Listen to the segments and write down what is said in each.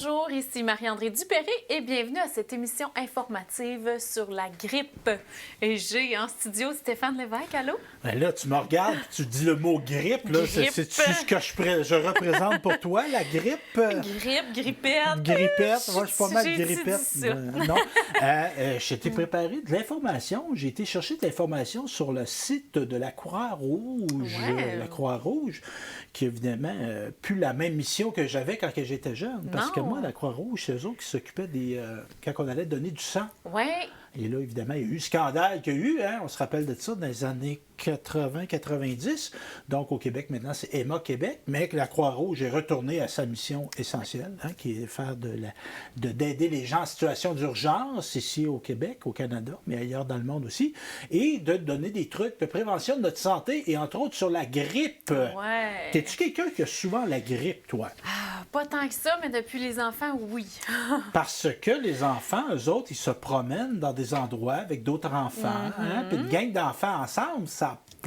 Bonjour, ici Marie-André Dupéré et bienvenue à cette émission informative sur la grippe. Et j'ai en studio Stéphane Lévesque, allô? Ben là, tu me regardes et tu dis le mot grippe. Là, Grippe. c'est-tu ce que je représente pour toi, la grippe? Grippe, grippette. Grippette, moi je suis pas mal J'ai-tu grippette. dit ça? Non, j'ai été préparé de l'information. J'ai été chercher de l'information sur le site de la Croix-Rouge. Ouais. La Croix-Rouge, qui évidemment plus la même mission que j'avais quand j'étais jeune. Parce que Non. moi, la Croix-Rouge, c'est eux autres qui s'occupaient des... quand on allait donner du sang. Ouais. Et là, évidemment, il y a eu le scandale qu'il y a eu, hein? On se rappelle de ça dans les années 80-90. Donc, au Québec, maintenant, c'est Emma Québec, mais que la Croix-Rouge est retournée à sa mission essentielle, hein, qui est faire d'aider les gens en situation d'urgence ici au Québec, au Canada, mais ailleurs dans le monde aussi, et de donner des trucs de prévention de notre santé, et entre autres sur la grippe. Ouais. T'es-tu quelqu'un qui a souvent la grippe, toi? Ah, pas tant que ça, mais depuis les enfants, oui. Parce que les enfants, eux autres, ils se promènent dans des endroits avec d'autres enfants. Hein? Puis une gang d'enfants ensemble,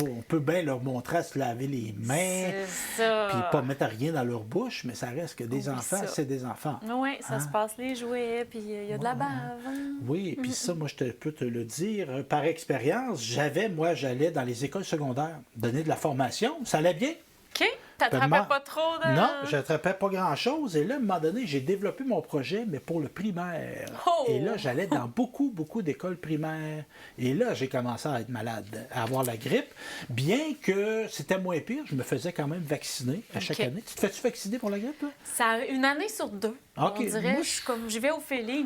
on peut bien leur montrer à se laver les mains, C'est ça. puis pas mettre rien dans leur bouche, mais ça reste que des Oui, enfants, ça. c'est des enfants. Oui, ça se passe les jouets, puis il y a de la bave. Hein? Oui, puis ça, moi, je peux te le dire, par expérience, j'allais dans les écoles secondaires donner de la formation. Ça allait bien. OK. T'attrapais pas trop de... Non, je n'attrapais pas grand-chose. Et là, à un moment donné, j'ai développé mon projet, mais pour le primaire. Oh! Et là, j'allais dans beaucoup d'écoles primaires. Et là, j'ai commencé à être malade, à avoir la grippe. Bien que c'était moins pire, je me faisais quand même vacciner à chaque OK. année. Tu te fais-tu vacciner pour la grippe, toi? Ça, une année sur deux. OK. On dirait, Moi, je suis comme, j'y vais au feeling.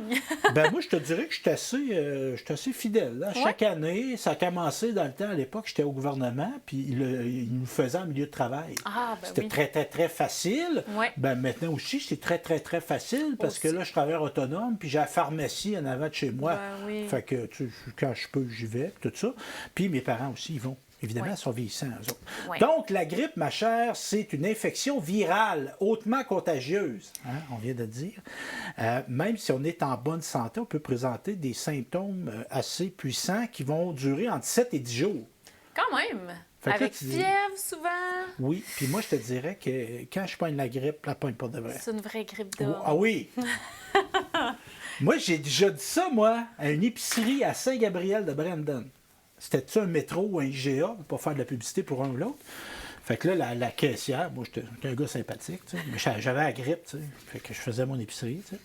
Ben moi, je te dirais que je suis assez fidèle. Là. Ouais. Chaque année, ça a commencé dans le temps, à l'époque, j'étais au gouvernement, puis il nous faisait en milieu de travail. Ah, ben C'était oui. très facile. Ouais. Ben maintenant aussi, c'est très facile, parce que Aussi. là, je travaille autonome, puis j'ai la pharmacie en avant de chez moi. Ben oui. Fait que, tu sais, quand je peux, j'y vais, tout ça. Puis mes parents aussi, ils vont. Évidemment, Ouais. ils sont vieillissants, eux autres. Ouais. Donc, la grippe, ma chère, c'est une infection virale hautement contagieuse, hein, on vient de le dire. Même si on est en bonne santé, on peut présenter des symptômes assez puissants qui vont durer entre 7 et 10 jours. Quand même. Fait que là, Avec tu dis- fièvre, souvent. Oui, puis moi, je te dirais que quand je pogne la grippe, je la pogne pas de vrai. C'est une vraie grippe d'homme. Ah oui! Moi, j'ai déjà dit ça, moi, à une épicerie à Saint-Gabriel de Brandon. C'était-tu un métro ou un IGA, pour pas faire de la publicité pour un ou l'autre? Fait que là, la caissière, moi, j'étais un gars sympathique, tu sais, mais j'avais la grippe, tu sais. Fait que je faisais mon épicerie, tu sais.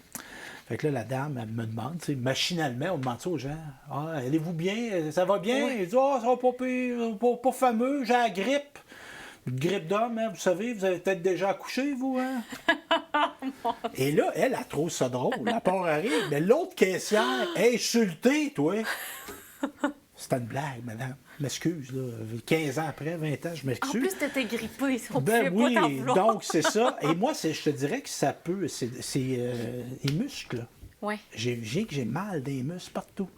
Fait que là, la dame, elle me demande, tu sais, machinalement, on demande ça aux gens. Ah, allez-vous bien? Ça va bien? Oui. Il dit, ah, ça va pas pire, pas fameux, j'ai la grippe. Une grippe d'homme, hein, vous savez, vous avez peut-être déjà accouché, vous, hein? Et là, elle trouve ça drôle, la part arrive. Mais l'autre caissière, insultée, toi. C'était une blague, madame. Je m'excuse, là. 15 ans après, 20 ans, je En m'excuse. plus, t'étais grippé. On Ben pouvait pas t'en oui, vouloir. donc c'est ça. Et moi, je te dirais que ça peut, c'est les muscles. Ouais. J'ai mal des muscles partout.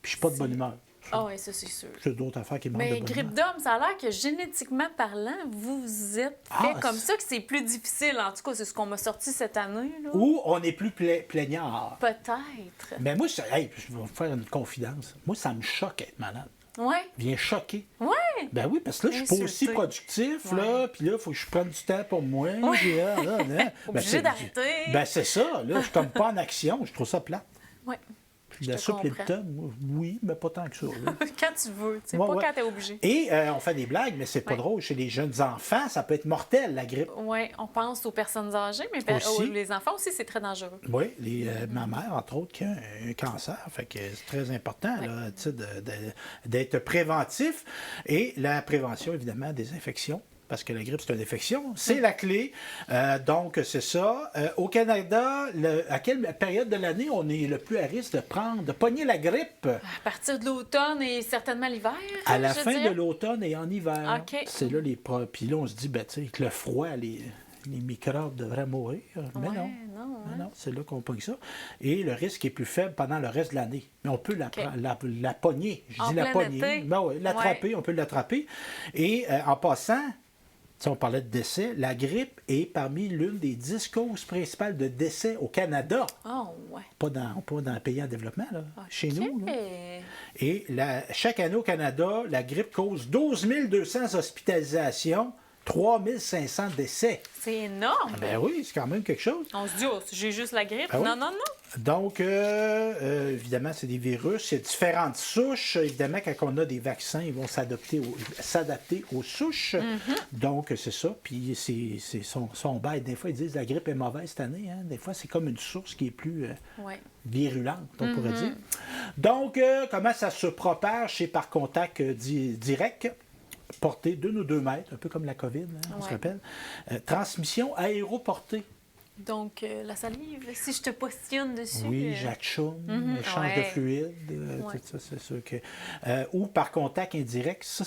Puis je suis pas de bonne humeur. Ah oui, ça, c'est sûr. J'ai d'autres affaires qui me rendent de Mais bonne grippe humeur. d'homme, ça a l'air que génétiquement parlant, vous êtes fait Ah, comme ça, que c'est plus difficile. En tout cas, c'est ce qu'on m'a sorti cette année. Là. Ou on est plus plaignard. Peut-être. Mais moi, hey, je vais vous faire une confidence. Moi, ça me choque être malade. Ouais. Vient choquer. Ouais. Ben oui, parce que là, je suis pas aussi Insulté. productif, Ouais. là, puis là, il faut que je prenne du temps pour moi. Puis là, Ben, Obligé c'est- d'arrêter. Ben c'est ça, là, je suis comme pas en action, je trouve ça plate. Ouais. Puis Je la te soupe comprends. Lipton, moi, oui, mais pas tant que ça. là. Quand tu veux, tu sais, Ouais, pas ouais. quand t'es obligé. Et on fait des blagues, mais c'est pas Ouais. drôle. Chez les jeunes enfants, ça peut être mortel, la grippe. Oui, on pense aux personnes âgées, mais Aussi. les enfants aussi, c'est très dangereux. Oui, ma mère, entre autres, qui a un cancer, fait que c'est très important là, tu sais, d'être préventif. Et la prévention, évidemment, des infections. Parce que la grippe, c'est une infection. C'est la clé. Donc, c'est ça. Au Canada, à quelle période de l'année on est le plus à risque de pogner la grippe? À partir de l'automne et certainement l'hiver. À la je fin dirais. de l'automne et en hiver. OK. C'est là puis là, on se dit, ben, tu sais, avec le froid, les microbes devraient mourir. Mais Ouais, non. non, Non, hein. non, c'est là qu'on pogne ça. Et le risque est plus faible pendant le reste de l'année. Mais on peut la pogner. Je En dis la plein pogner. été. Ben ouais, l'attraper, on peut l'attraper. Et en passant, si on parlait de décès, la grippe est parmi l'une des 10 causes principales de décès au Canada. Oh, ouais. Pas dans le pays en développement, là, chez nous. Là. OK. Et chaque année au Canada, la grippe cause 12 200 hospitalisations 3500 décès. C'est énorme. Ben oui, c'est quand même quelque chose. On se dit, oh, j'ai juste la grippe. Ah oui? Non, non, non. Donc, évidemment, c'est des virus. Il y a différentes souches. Évidemment, quand on a des vaccins, ils vont s'adapter aux souches. Donc, c'est ça. Puis, sont bêtes. Des fois, ils disent que la grippe est mauvaise cette année. Hein? Des fois, c'est comme une source qui est plus Ouais. virulente, on pourrait dire. Donc, comment ça se propage? C'est par contact direct. Portée d'1 ou 2 mètres, un peu comme la COVID, hein, on se rappelle. Transmission aéroportée. Donc, la salive, si je te postillonne dessus. Oui, Jatchoum, échange de fluide, tout ça, c'est sûr que. Ou par contact indirect, c'est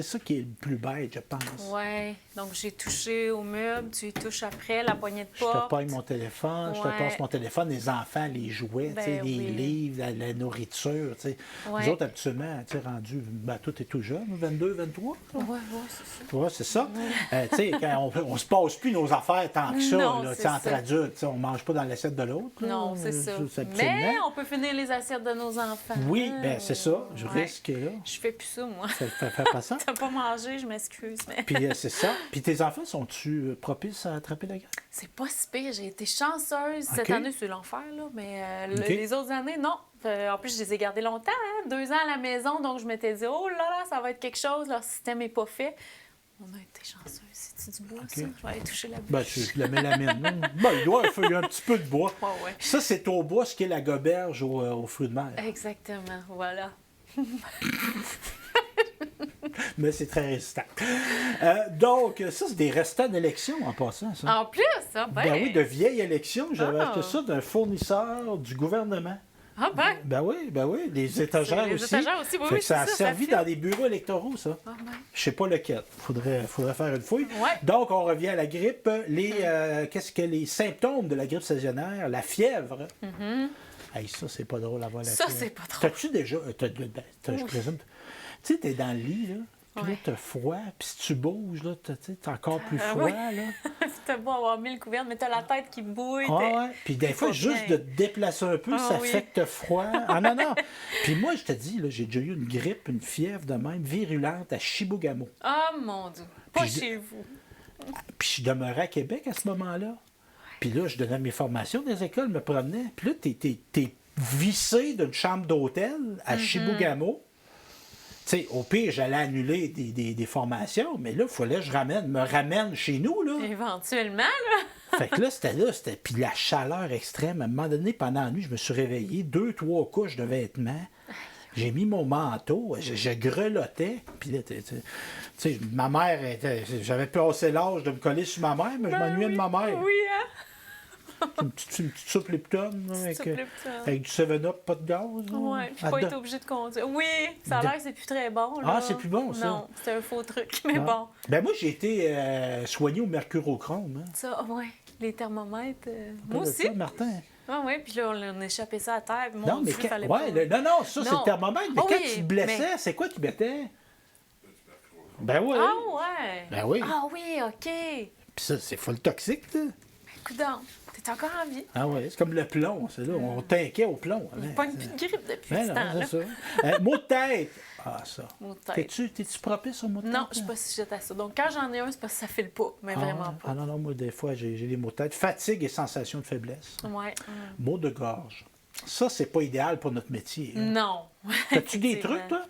ça qui est le plus bête, je pense. Oui, donc j'ai touché au meuble, tu y touches après, la poignée de Je te porte. paye mon téléphone, je te passe mon téléphone, les enfants, les jouets, Ben les oui. livres, la nourriture. Ouais. Nous autres, habituellement, rendus, tout est tout jeune, 22, 23. Oui, c'est ça. Oui, c'est ça. Quand on se passe plus nos affaires tant que ça, Non, là, c'est entre ça. adultes. On ne mange pas dans l'assiette de l'autre. là. Non, c'est ça. Absolument. Mais on peut finir les assiettes de nos enfants. Oui, ben c'est ça. Je Ouais. risque là. Je fais plus ça, moi. Ça fait pas ça. T'as pas mangé, je m'excuse, mais Puis c'est ça. Puis tes enfants, sont-tu propices à attraper la grippe? c'est pas si pire. J'ai été chanceuse. Cette OK. année, c'est l'enfer, là. Mais OK. les autres années, non. En plus, je les ai gardés longtemps, hein? 2 ans à la maison. Donc, je m'étais dit, oh là là, ça va être quelque chose. Leur système n'est pas fait. On a été chanceux. C'est du bois, ça? Je vais aller toucher la bouche. Ben, tu la mélamine. Il doit y avoir un petit peu de bois. Ouais. Ça, c'est au bois, ce qui est la goberge aux fruits de mer. Exactement, voilà. Mais c'est très résistant. Donc, ça, c'est des restants d'élections en passant, ça. En plus, ça, ben... Ben oui, de vieilles élections. J'avais Ah. acheté ça d'un fournisseur du gouvernement. Ah ben... Ben oui, les étagères Les aussi. étagères aussi, oui, Fait oui, que ça a c'est ça, servi ça fit. dans des bureaux électoraux, ça. Ah ben... Je sais pas lequel. Faudrait faire une fouille. Ouais. Donc, on revient à la grippe. Qu'est-ce que les symptômes de la grippe saisonnière? La fièvre. Hey, ça, c'est pas drôle à voir la Ça, fièvre. c'est pas drôle. T'as-tu déjà... je présume... Tu sais, t'es dans le lit, là. Puis là, Ouais. t'as froid. Puis si tu bouges, là, t'as encore plus froid, oui. là. T'as beau avoir 1000 couvertes, mais t'as la tête qui bouille. Ah ouais. Puis des fois, pas juste bien. de te déplacer un peu, Ah ça oui. fait que t'as froid. Ah non, non. Puis moi, je te dis, là, j'ai déjà eu une grippe, une fièvre de même, virulente à Chibougamau. Oh mon Dieu. Pas Puis je- chez vous. Puis je demeurais à Québec à ce moment-là. Puis là, je donnais mes formations dans les écoles, me promenais. Puis là, t'es vissé d'une chambre d'hôtel à Chibougamau. Tu sais, au pire, j'allais annuler des formations, mais là, il fallait que je me ramène chez nous, là. Éventuellement, là. Fait que là, c'était puis la chaleur extrême. À un moment donné, pendant la nuit, je me suis réveillé, 2-3 couches de vêtements. J'ai mis mon manteau, je grelottais. Puis là, tu sais, ma mère, j'avais passé l'âge de me coller sur ma mère, mais je m'ennuyais de ma mère. Oui, hein? Une petite soupe Lipton, là, avec, soupe Lipton. avec du 7-Up, pas de gaz. là. Ouais, puis Ah, pas de- été obligé de conduire. Oui, ça a l'air que c'est plus très bon, là. Ah, c'est plus bon, ça. Non, c'était un faux truc, mais Ah. bon. Ben moi, j'ai été soigné au mercurochrome. Hein. Ça, ouais, les thermomètres. Pas Moi de aussi. ça, Martin. Ah ouais, puis là, on a échappé ça à terre. Puis mon Non, mais Dieu, fallait ouais, pas. non, ça, c'est Non. le thermomètre. Mais Ah quand oui, tu te blessais, mais- c'est quoi qui mettait? Ben oui. Ah ouais! Ben oui. Ah oui, OK! Puis ça, c'est full toxique, là. Coudonc, t'es encore en vie. Ah ouais, c'est comme le plomb, c'est là. On t'inquiète au plomb. Il hein. pogne plus de grippe depuis Ben ce non, temps-là. c'est ça. Mot de tête. Ah, ça. Mot de tête. T'es-tu propice au mot de tête? Non, je suis pas sujette à ça. Donc, quand j'en ai un, c'est parce que ça file pas, mais vraiment pas. Ah non, moi, des fois, j'ai des mots de tête. Fatigue et sensation de faiblesse. Ouais. Mot de gorge. Ça, c'est pas idéal pour notre métier. hein. Non. T'as-tu des Effectivement. trucs, toi?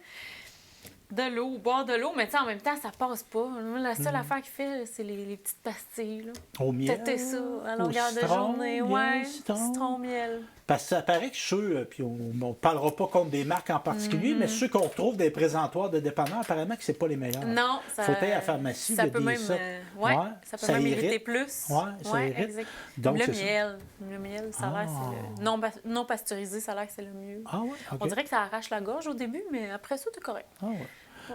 De l'eau, boire de l'eau, mais tu sais, en même temps, ça passe pas. Moi, la seule affaire qu'il fait, c'est les petites pastilles, là. Au miel? Têter ça à au longueur de citron, journée. miel, Ouais, citron. citron, miel. Parce que ça paraît que ceux, puis on ne parlera pas contre des marques en particulier, mais ceux qu'on trouve des présentoirs de dépanneurs, apparemment que c'est pas les meilleurs. Non, ça... Faut aller à la pharmacie, ça il y a peut des même, sortes. ouais, Ouais, ça peut ça même irrite. irriter plus. Ouais, ça irrite. exact. Donc, le c'est ça. miel. Le miel, ça a l'air, Ah. c'est non pasteurisé, ça a l'air que c'est le mieux. Ah ouais, OK. On dirait que ça arrache la gorge au début, mais après ça, t'es correct. Ah ouais.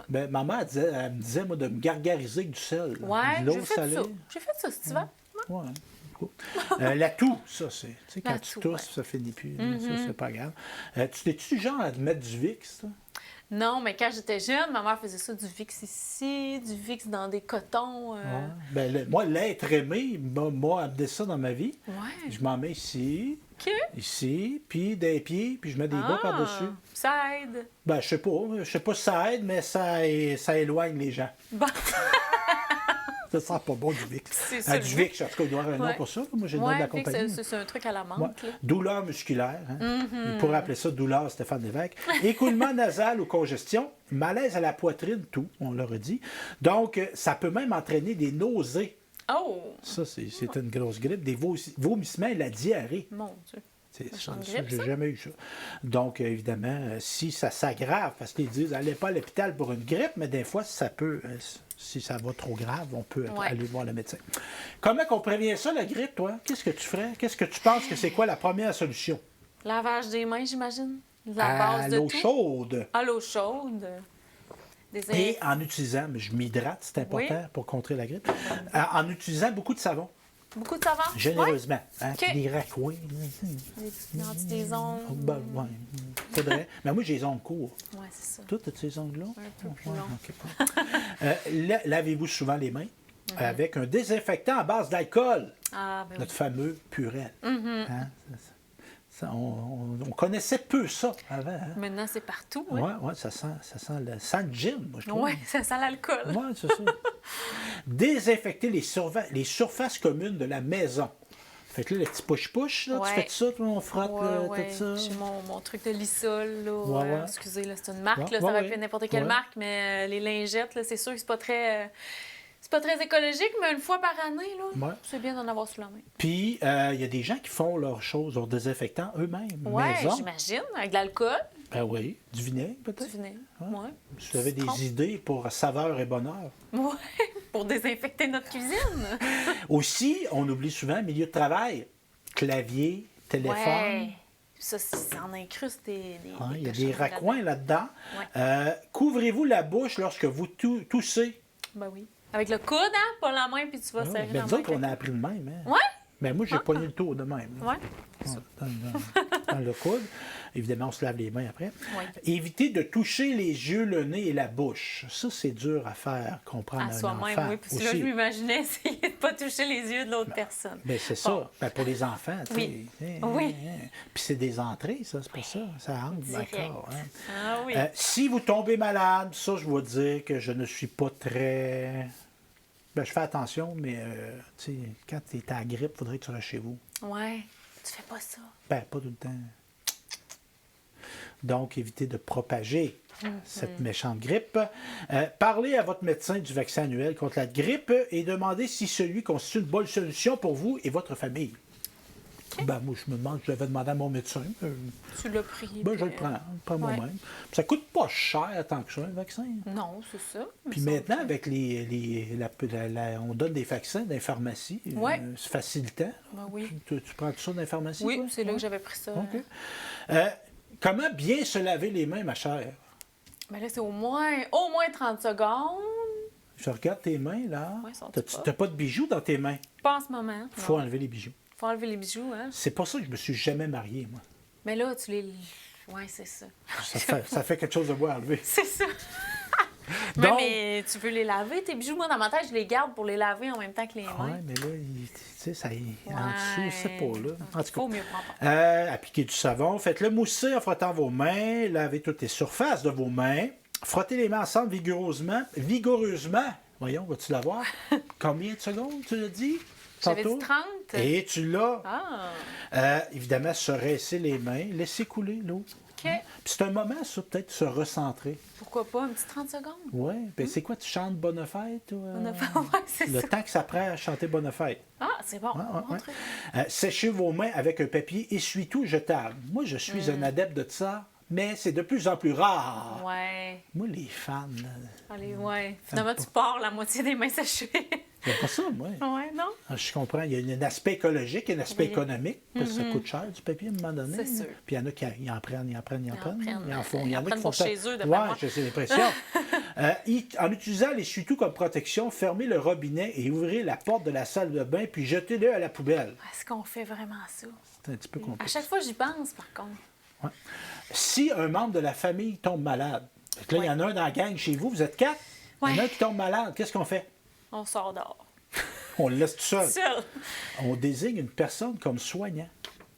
Ben, ma mère elle me disait, moi, de me gargariser avec du sel. là. Ouais, De l'eau j'ai fait salée. ça. J'ai fait ça, cet hiver. Ouais. Cool. La toux, ça, c'est. Tu sais, quand La tu toux, tousses, ouais. Mm-hmm. ça finit plus. Ça, c'est pas grave. T'es-tu genre à te mettre du VIX, toi? Non, mais quand j'étais jeune, ma mère faisait ça, du VIX ici, du VIX dans des cotons. Ouais. Ben, moi, l'être aimé, m'a amené ça dans ma vie. Ouais. Je m'en mets ici, OK. ici, puis des pieds, puis je mets des bas par-dessus. Ça aide. Ben, je sais pas si ça aide, mais ça éloigne les gens. Bon. Ça sent pas bon du Vicks. C'est ça, Du le Vicks, en tout cas, il doit y avoir un nom Ouais. pour ça. Moi, j'ai le nom de la Vicks, compagnie. c'est un truc à la Ouais. menthe. Là. Douleur musculaire. Hein? Mm-hmm. On pourrait appeler ça douleur Stéphane Lévesque. Écoulement nasal ou congestion. Malaise à la poitrine, tout, on l'aurait dit. Donc, ça peut même entraîner des nausées. Oh! Ça, c'est une grosse grippe. Des vomissements et la diarrhée. Mon Dieu. C'est ça, chante ça, grippe, j'ai ça? jamais eu ça. Donc, évidemment, si ça s'aggrave, parce qu'ils disent, allez pas à l'hôpital pour une grippe, mais des fois, ça peut, si ça va trop grave, on peut Ouais. aller voir le médecin. Comment qu'on prévient ça, la grippe, toi? Qu'est-ce que tu ferais? Qu'est-ce que tu penses que c'est quoi la première solution? Lavage des mains, j'imagine. La À base de l'eau tout. chaude. À l'eau chaude. Et en utilisant, mais je m'hydrate, c'est important pour contrer la grippe, en utilisant beaucoup de savon, Beaucoup de savon? généreusement. Hein? OK. Des raccoins. Ouais. Des ongles. Ben, ouais, faudrait. Mais moi, j'ai les ongles courts. Ouais, c'est ça. Toi, as ces ongles-là? Un peu plus Ouais, long. OK. Lavez-vous souvent les mains avec un désinfectant à base d'alcool, Ah, ben notre fameux Purel. Hein? On connaissait peu ça avant. Hein? oui. Maintenant, c'est partout. Oui, Oui, ouais, ça sent le gin, moi, je trouve. ouais, ça sent l'alcool. Oui, c'est ça. Désinfecter les surfaces communes de la maison. Fait que là, le petit push-push, là, Ouais. tu fais ça, toi, on frotte Ouais. tout ça. J'ai mon truc de Lissol, là. Ouais. Excusez, là, c'est une marque, Ouais, là, ça ouais, aurait ouais. pu être n'importe quelle Ouais. marque, mais les lingettes, là, c'est sûr que c'est pas très... c'est pas très écologique, mais une fois par année, là, Ouais. c'est bien d'en avoir sous la main. Puis, il y a des gens qui font leurs choses, leurs désinfectants eux-mêmes, Ouais, maison. j'imagine, avec de l'alcool, Ben oui, du vinaigre du peut-être. vinaigre. Ouais. Ouais. Si tu avais des idées pour saveur et bonheur. Ouais, pour désinfecter notre cuisine. Aussi, on oublie souvent, milieu de travail, clavier, téléphone. Ouais. Ça en incruste des Hein, il y a des cochonneries raccoins là-dedans. Ouais. Couvrez-vous la bouche lorsque vous toussez. là-dedans. Ben oui. Avec le coude, hein, pas la main, puis tu vas serrer Ben, la nous main. autres, on a appris de même. Hein? Ouais? Mais moi, j'ai pogné le tour de même. là. Ouais. Dans le coude. Évidemment, on se lave les mains après. Ouais. Évitez de toucher les yeux, le nez et la bouche. Ça, c'est dur à faire comprendre À un soi-même, enfant. oui. Puis là, aussi. je m'imaginais essayer de ne pas toucher les yeux de l'autre personne. Ben, c'est ça. Bon. Ben, pour les enfants, tu sais. Oui. Oui. Puis c'est des entrées, ça, c'est pour ça. Ça entre Direct. d'accord. Hein. Ah oui. Si vous tombez malade, ça, je dois dire que je ne suis pas très... Ben, je fais attention, mais tu sais, quand tu es à la grippe, il faudrait que tu restes chez vous. Ouais. Tu fais pas ça. Ben, pas tout le temps. Donc, évitez de propager cette méchante grippe. Parlez à votre médecin du vaccin annuel contre la grippe et demandez si celui constitue une bonne solution pour vous et votre famille. Ben, moi, je me demande, je l'avais demandé à mon médecin. Tu l'as pris. Ben, puis, je le prends ouais. moi-même. Ça coûte pas cher tant que ça, un vaccin. Non, c'est ça. Puis Il me maintenant, semble avec on donne des vaccins dans les pharmacies, Ouais. c'est facilitant. Ben oui. Tu prends tout ça dans les pharmacies? Oui, toi? c'est là Ouais. que j'avais pris ça. OK. Comment bien se laver les mains, ma chère? Mais là, c'est au moins 30 secondes. Je regarde tes mains, là. Ouais, sont Tu propres. n'as pas de bijoux dans tes mains. Pas en ce moment. Il faut non. enlever les bijoux. Faut enlever les bijoux, hein. C'est pour ça que je me suis jamais marié, moi. Mais là, tu les... Ouais, c'est ça. Ça fait quelque chose de beau à enlever. C'est ça. Donc- mais tu veux les laver, tes bijoux? Moi, dans ma tête, je les garde pour les laver en même temps que les Oui, mains. mais là, tu sais, ça y en Ouais. dessous, c'est pas là. En tout Faut cas, mieux prendre. appliquez du savon, faites-le mousser en frottant vos mains, lavez toutes les surfaces de vos mains, frottez les mains ensemble vigoureusement. Voyons, vas-tu l'avoir? Combien de secondes, tu l'as dit? J'avais tantôt? dit 30. Et tu l'as. Ah, Évidemment, se rincer les mains, laisser couler l'eau. OK. Puis c'est un moment, ça, peut-être, de se recentrer. Pourquoi pas un petit 30 secondes? Oui. Ben, c'est quoi, tu chantes Bonne Fête? Ou, On a fait... Ouais, c'est le ça. temps que ça prend à chanter Bonne Fête. Ah, c'est bon. Ouais, Bon ouais. truc. Séchez vos mains avec un papier essuie-tout jetable. Moi, je suis un adepte de ça, mais c'est de plus en plus rare. Ouais. Moi, les fans, là, Allez, ouais. Finalement, tu pars la moitié des mains séchées. j'aime pas ça, moi. Ouais, non? Je comprends, il y a un aspect écologique, un aspect Oui. économique, parce que ça coûte cher du papier à un moment donné. C'est sûr. Puis il y en a qui en prennent. prennent. Ils en font, Ils il y en en a prennent qui font pour ça. chez eux, d'après Ouais, moi. j'ai l'impression. En utilisant l'essuie-tout comme protection, fermez le robinet et ouvrez la porte de la salle de bain, puis jetez-le à la poubelle. Est-ce qu'on fait vraiment ça? C'est un petit peu À compliqué. chaque fois, j'y pense, par contre. Si un membre de la famille tombe malade, fait que là, il y en a un dans la gang chez vous, vous êtes 4, il y en a Ouais. un qui tombe malade, qu'est-ce qu'on fait? On sort dehors. On le laisse tout seul. Seul. On désigne une personne comme soignant.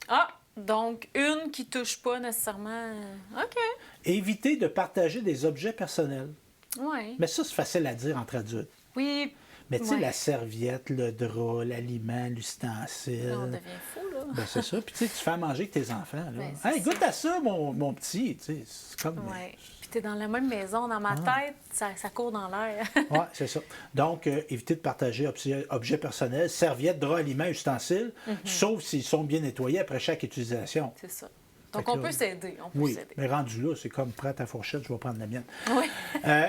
Ah, donc une qui touche pas nécessairement. OK. Évitez de partager des objets personnels. Ouais. Mais ça, c'est facile à dire entre adultes. Oui. Mais tu sais, Ouais. la serviette, le drap, l'aliment, l'ustensile. On devient fou, là. Ben, c'est ça. Puis tu sais, tu fais à manger avec tes enfants. Là. Ben, c'est Hey, goûte à ça, mon petit. Tu sais, c'est comme. Oui. Puis t'es dans la même maison. Dans ma tête, ça court dans l'air. Oui, c'est ça. Donc, évitez de partager objets personnels, serviettes, draps, aliments, ustensiles, sauf s'ils sont bien nettoyés après chaque utilisation. C'est ça. Donc, Fait que on là, peut s'aider. On peut Oui, s'aider. mais rendu là, c'est comme prêt à fourchette, je vais prendre la mienne. Oui.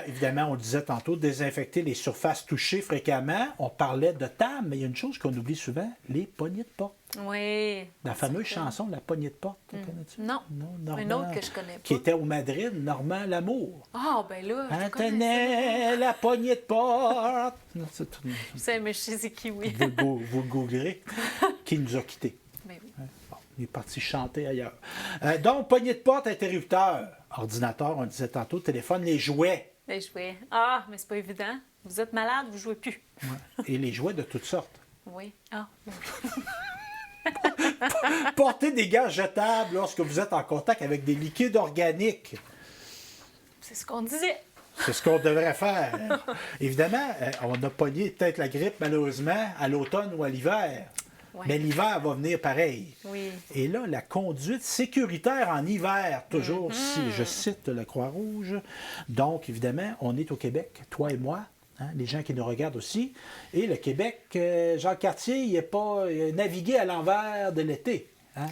Évidemment, on le disait tantôt, désinfecter les surfaces touchées fréquemment. On parlait de table, mais il y a une chose qu'on oublie souvent, les poignées de porte. Oui. La fameuse chanson, La poignée de porte, tu connais-tu? Non. Normand, Une autre que je connais pas. Qui était au Madrid, Normand Lamour. Ah, ben là, je Hein, connais ça. tenez la poignée de porte. Non, c'est tout- Je sais, mais je sais c'est qui, oui. vous le googlerez. Qui nous a quittés. Ben oui. Bon, il est parti chanter ailleurs. Donc, poignée de porte, interrupteur, ordinateur, on le disait tantôt, téléphone, les jouets. Les jouets. Ah, mais c'est pas évident. Vous êtes malade, vous jouez plus. Ouais. Et les jouets de toutes sortes. Oui. Ah, oui. Portez des gants jetables lorsque vous êtes en contact avec des liquides organiques. C'est ce qu'on disait. C'est ce qu'on devrait faire. Évidemment, on a pogné peut-être la grippe, malheureusement, à l'automne ou à l'hiver. Ouais. Mais l'hiver va venir pareil. Oui. Et là, la conduite sécuritaire en hiver, toujours si je cite la Croix-Rouge. Donc, évidemment, on est au Québec, toi et moi, hein, les gens qui nous regardent aussi. Et le Québec, Jean Cartier, il n'est pas navigué à l'envers de l'été. Hein?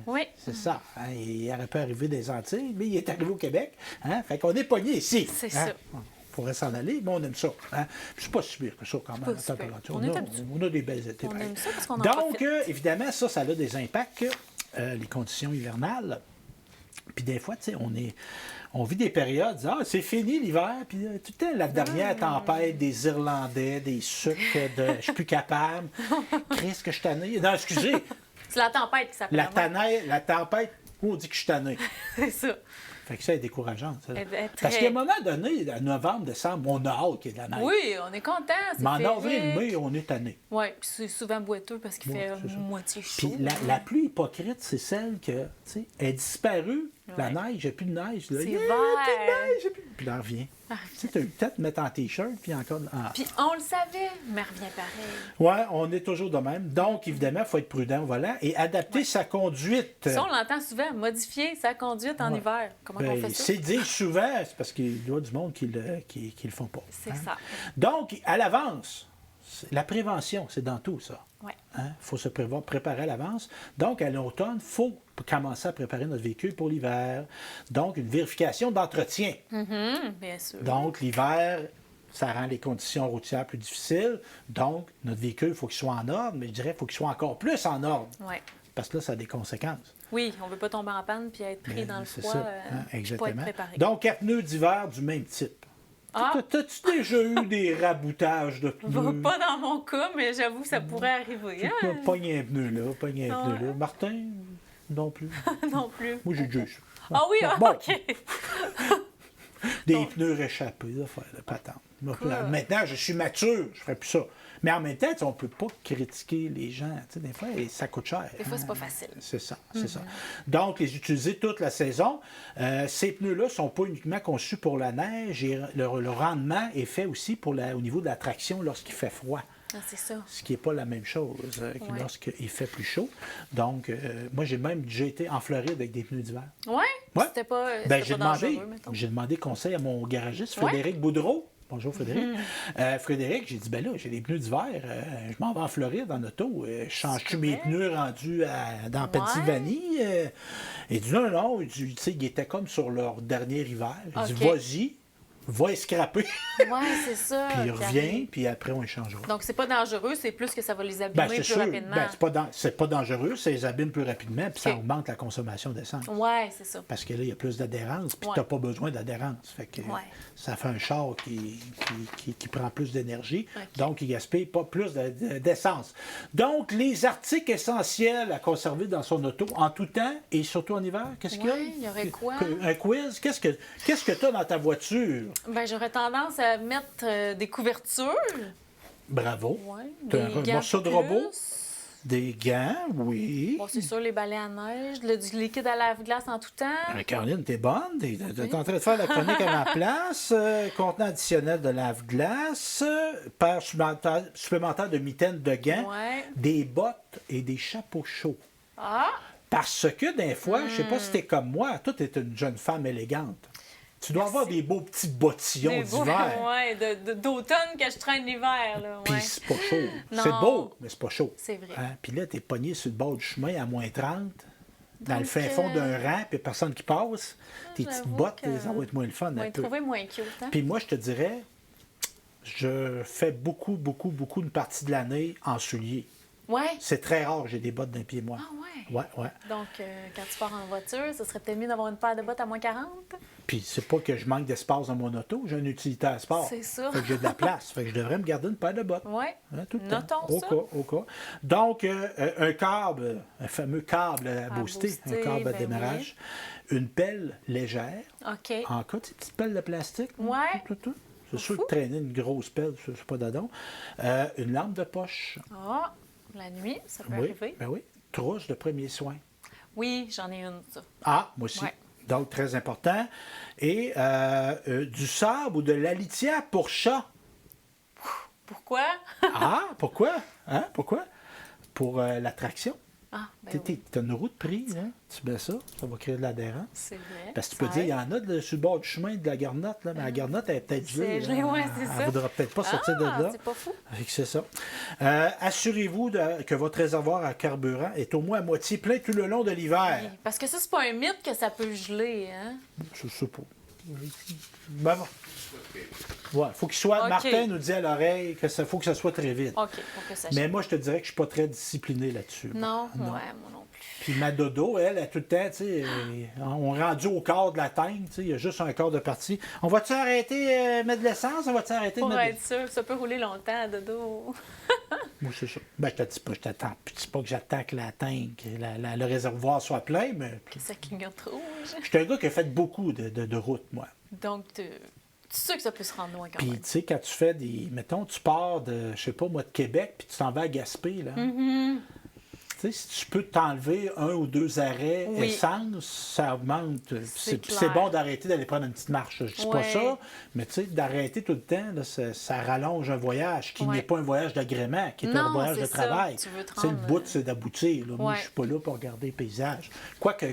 Oui. C'est ça. Hein? Il aurait pu arriver des Antilles, mais il est arrivé au Québec. Hein? Fait qu'on est pogné ici. C'est hein? ça. On pourrait s'en aller, mais on aime ça. Hein? Puis c'est pas si pire que ça quand même. Pas la si pire. température. On est habitué. On a des belles étés. On pareil. aime ça parce qu'on en Donc, profite. évidemment, ça a des impacts, les conditions hivernales. Puis des fois, tu sais, on vit des périodes, c'est fini l'hiver, puis tout le temps, la dernière tempête des Irlandais, des sucres de je suis plus capable. Chris, que je suis tanné. Non, excusez, C'est la tempête qui s'appelle. la tempête, où on dit que je suis tanné. C'est ça. Fait que ça est décourageant. Ça. Elle est Parce très- qu'à un moment donné, en novembre, décembre, on a hâte qu'il y ait de la neige. Oui, on est content. Mais en avril, mai, on est tanné. Oui, puis c'est souvent boiteux parce qu'il Ouais, fait c'est ça. moitié chaud. Puis la plus hypocrite, c'est celle que, tu sais, elle est disparue, la Ouais. neige, il n'y a plus de neige. Là. C'est Il y a vert. plus de neige, il y a plus- Puis là, elle revient. Tu sais, tu as eu le temps de mettre en T-shirt, puis encore... Puis on le savait, mais elle revient pareil. Oui, on est toujours de même. Donc, évidemment, il faut être prudent au volant et adapter sa conduite. Ça, on l'entend souvent, modifier sa conduite en Ouais. hiver. Comment on Ben, fait ça? c'est dit souvent, c'est parce qu'il y a du monde qui le font pas. C'est hein. ça. Donc, à l'avance, la prévention, c'est dans tout ça. Oui. Il faut se préparer à l'avance. Donc, à l'automne, il faut commencer à préparer notre véhicule pour l'hiver. Donc, une vérification d'entretien. Bien sûr. Donc, l'hiver, ça rend les conditions routières plus difficiles. Donc, notre véhicule, il faut qu'il soit en ordre, mais je dirais qu'il faut qu'il soit encore plus en ordre. Ouais. Parce que là, ça a des conséquences. Oui, on ne veut pas tomber en panne puis être pris Ben, dans le c'est froid. ça, Pas être exactement. préparé. Donc, quatre pneus d'hiver du même type. Ah. T'as-tu déjà eu des raboutages de pneus? Pas dans mon cas, mais j'avoue que ça pourrait arriver. Hein? Pogner un pneu là, pogner un Ah pneu ouais. là. Martin, non plus. Non plus. Moi, j'ai déjà eu ça. Ah oui, ah, Bon, OK. des pneus réchappés, là, faire de patente. Donc, là, Quoi? maintenant, je suis mature, je ferai plus ça. Mais en même temps, tu sais, on ne peut pas critiquer les gens. Tu sais, des fois, ça coûte cher. Des fois, c'est pas facile. C'est ça, c'est ça. Donc, les utiliser toute la saison. Ces pneus-là ne sont pas uniquement conçus pour la neige et le rendement est fait aussi pour au niveau de la traction lorsqu'il fait froid. Ah, c'est ça. Ce qui n'est pas la même chose que Ouais. lorsqu'il fait plus chaud. Donc, moi, j'ai même déjà été en Floride avec des pneus d'hiver. Ouais? Ouais. C'était pas, Ben, c'était pas dangereux, mettons. j'ai demandé conseil à mon garagiste, Ouais. Frédéric Boudreau. Bonjour Frédéric. Frédéric, j'ai dit, ben là, j'ai des pneus d'hiver, je m'en vais en Floride en auto, je change-tu mes correct. pneus rendus dans Pennsylvanie? Il dit, non, il dit, tu sais, ils étaient comme sur leur dernier hiver. Il dit, Ok. vas-y, va escraper, Ouais, c'est ça. puis il Puis revient, puis après, on échangera. Donc, c'est pas dangereux, c'est plus que ça va les abîmer Ben, c'est plus sûr. rapidement. Ben, c'est pas dangereux, ça les abîme plus rapidement, puis ça Ok. augmente la consommation d'essence. Ouais, c'est ça. Parce que là, il y a plus d'adhérence, puis Ouais. tu n'as pas besoin d'adhérence. Fait que Ouais. ça fait un char qui prend plus d'énergie, Ok. donc il gaspille pas plus d'essence. Donc, les articles essentiels à conserver dans son auto en tout temps et surtout en hiver, qu'est-ce qu'il y a? Ouais, il y aurait quoi? Un quiz? Qu'est-ce que tu as dans ta voiture? Ben, j'aurais tendance à mettre des couvertures. Bravo. Ouais. T'as un Des gants morceau de plus. robot? Des gants, oui. Bon, c'est sûr, les balais à neige, du liquide à lave-glace en tout temps. Caroline, t'es bonne. T'es en train de faire la chronique à ma place. Contenant additionnel de lave-glace. Paire supplémentaire de mitaines de gants. Ouais. Des bottes et des chapeaux chauds. Ah! Parce que, des fois, je sais pas si t'es comme moi, toi, t'es une jeune femme élégante. Tu dois avoir des beaux petits bottillons d'hiver. Oui, d'automne que je traîne l'hiver. Là, Puis ouais. c'est pas chaud. Non. C'est beau, mais c'est pas chaud. C'est vrai. Hein? Puis là, t'es pogné sur le bord du chemin à moins 30, dans le Donc, fin fond d'un rang, puis personne qui passe. Tes petites j'avoue bottes, que- ça va être moins le fun On va un être peu. trouvé moins cute. Hein? Puis moi, je te dirais, je fais beaucoup une partie de l'année en souliers. Ouais. C'est très rare que j'ai des bottes d'un pied, moi. Ah ouais. Ouais. Donc, quand tu pars en voiture, ce serait peut-être mieux d'avoir une paire de bottes à moins 40. Puis c'est pas que je manque d'espace dans mon auto, j'ai un utilitaire sport. C'est ça. Fait que j'ai de la place. Fait que je devrais me garder une paire de bottes. Oui. Hein, tout le Notons temps. ça. Au cas. Donc, un câble, un fameux câble à booster, un booster, câble à ben démarrage. Une pelle légère, OK. en cas de ces petites pelles de plastique. Ouais. Tout. C'est sûr fou. que traîner une grosse pelle, c'est pas d'adon. Une lampe de poche. Ah, la nuit, ça peut Oui, arriver. ben oui. Trousse de premiers soins. Oui, j'en ai une, ça. Ah, moi aussi. Ouais. Donc, très important. Et du sable ou de la litière pour chat. Pourquoi? Ah, pourquoi? Hein? Pourquoi? Pour l'attraction. Ah, ben oui, Tu as une roue de prise, hein? Tu mets ça, ça va créer de l'adhérence. c'est vrai. Parce que tu peux Ça dire, il y aide. en a sur le bord du chemin de la garnotte, là, mais la garnotte, elle est peut-être C'est gelée. gelé, hein. ouais, c'est Elle ça. ne voudra peut-être pas sortir de Ah, là. c'est pas fou. Fait que c'est ça. Assurez-vous que votre réservoir à carburant est au moins à moitié plein tout le long de l'hiver. Oui, parce que ça, c'est pas un mythe que ça peut geler, hein? Je sais pas. Ben, ouais, faut qu'il soit. OK. Martin nous dit à l'oreille que ça faut que ça soit très vite. OK, pour que ça Mais gèle. moi, je te dirais que je suis pas très discipliné là-dessus. Non, ouais, moi non plus. Puis ma dodo, elle, a tout le temps, tu sais, on est rendu au quart de la teigne, tu sais, il y a juste un quart de partie. On va-tu arrêter mettre de l'essence? On va-tu arrêter de Pour mettre être sûr que ça peut rouler longtemps, dodo. Moi, c'est ça. Ben, je te dis pas, je t'attends. Puis c'est pas que j'attends que la tank, le réservoir soit plein, mais Que ça clignote rouge. je suis un gars qui a fait beaucoup de routes, moi. Donc, tu es sûr que ça peut se rendre loin quand Puis, même. tu sais, quand tu fais des. Mettons, tu pars de, je sais pas, moi, de Québec, puis tu t'en vas à Gaspé, là. Mm-hmm. Tu sais, si tu peux t'enlever 1 ou 2 arrêts Oui. essence, ça augmente. C'est clair. bon d'arrêter d'aller prendre une petite marche. Je dis pas Ouais. ça, mais tu sais, d'arrêter tout le temps, là, ça rallonge un voyage qui Ouais. n'est pas un voyage d'agrément, qui est un Non, voyage de c'est ça. travail. Tu veux te C'est le rendre, bout, c'est d'aboutir. Là. Moi, Ouais. je suis pas là pour regarder le paysage. Quoique,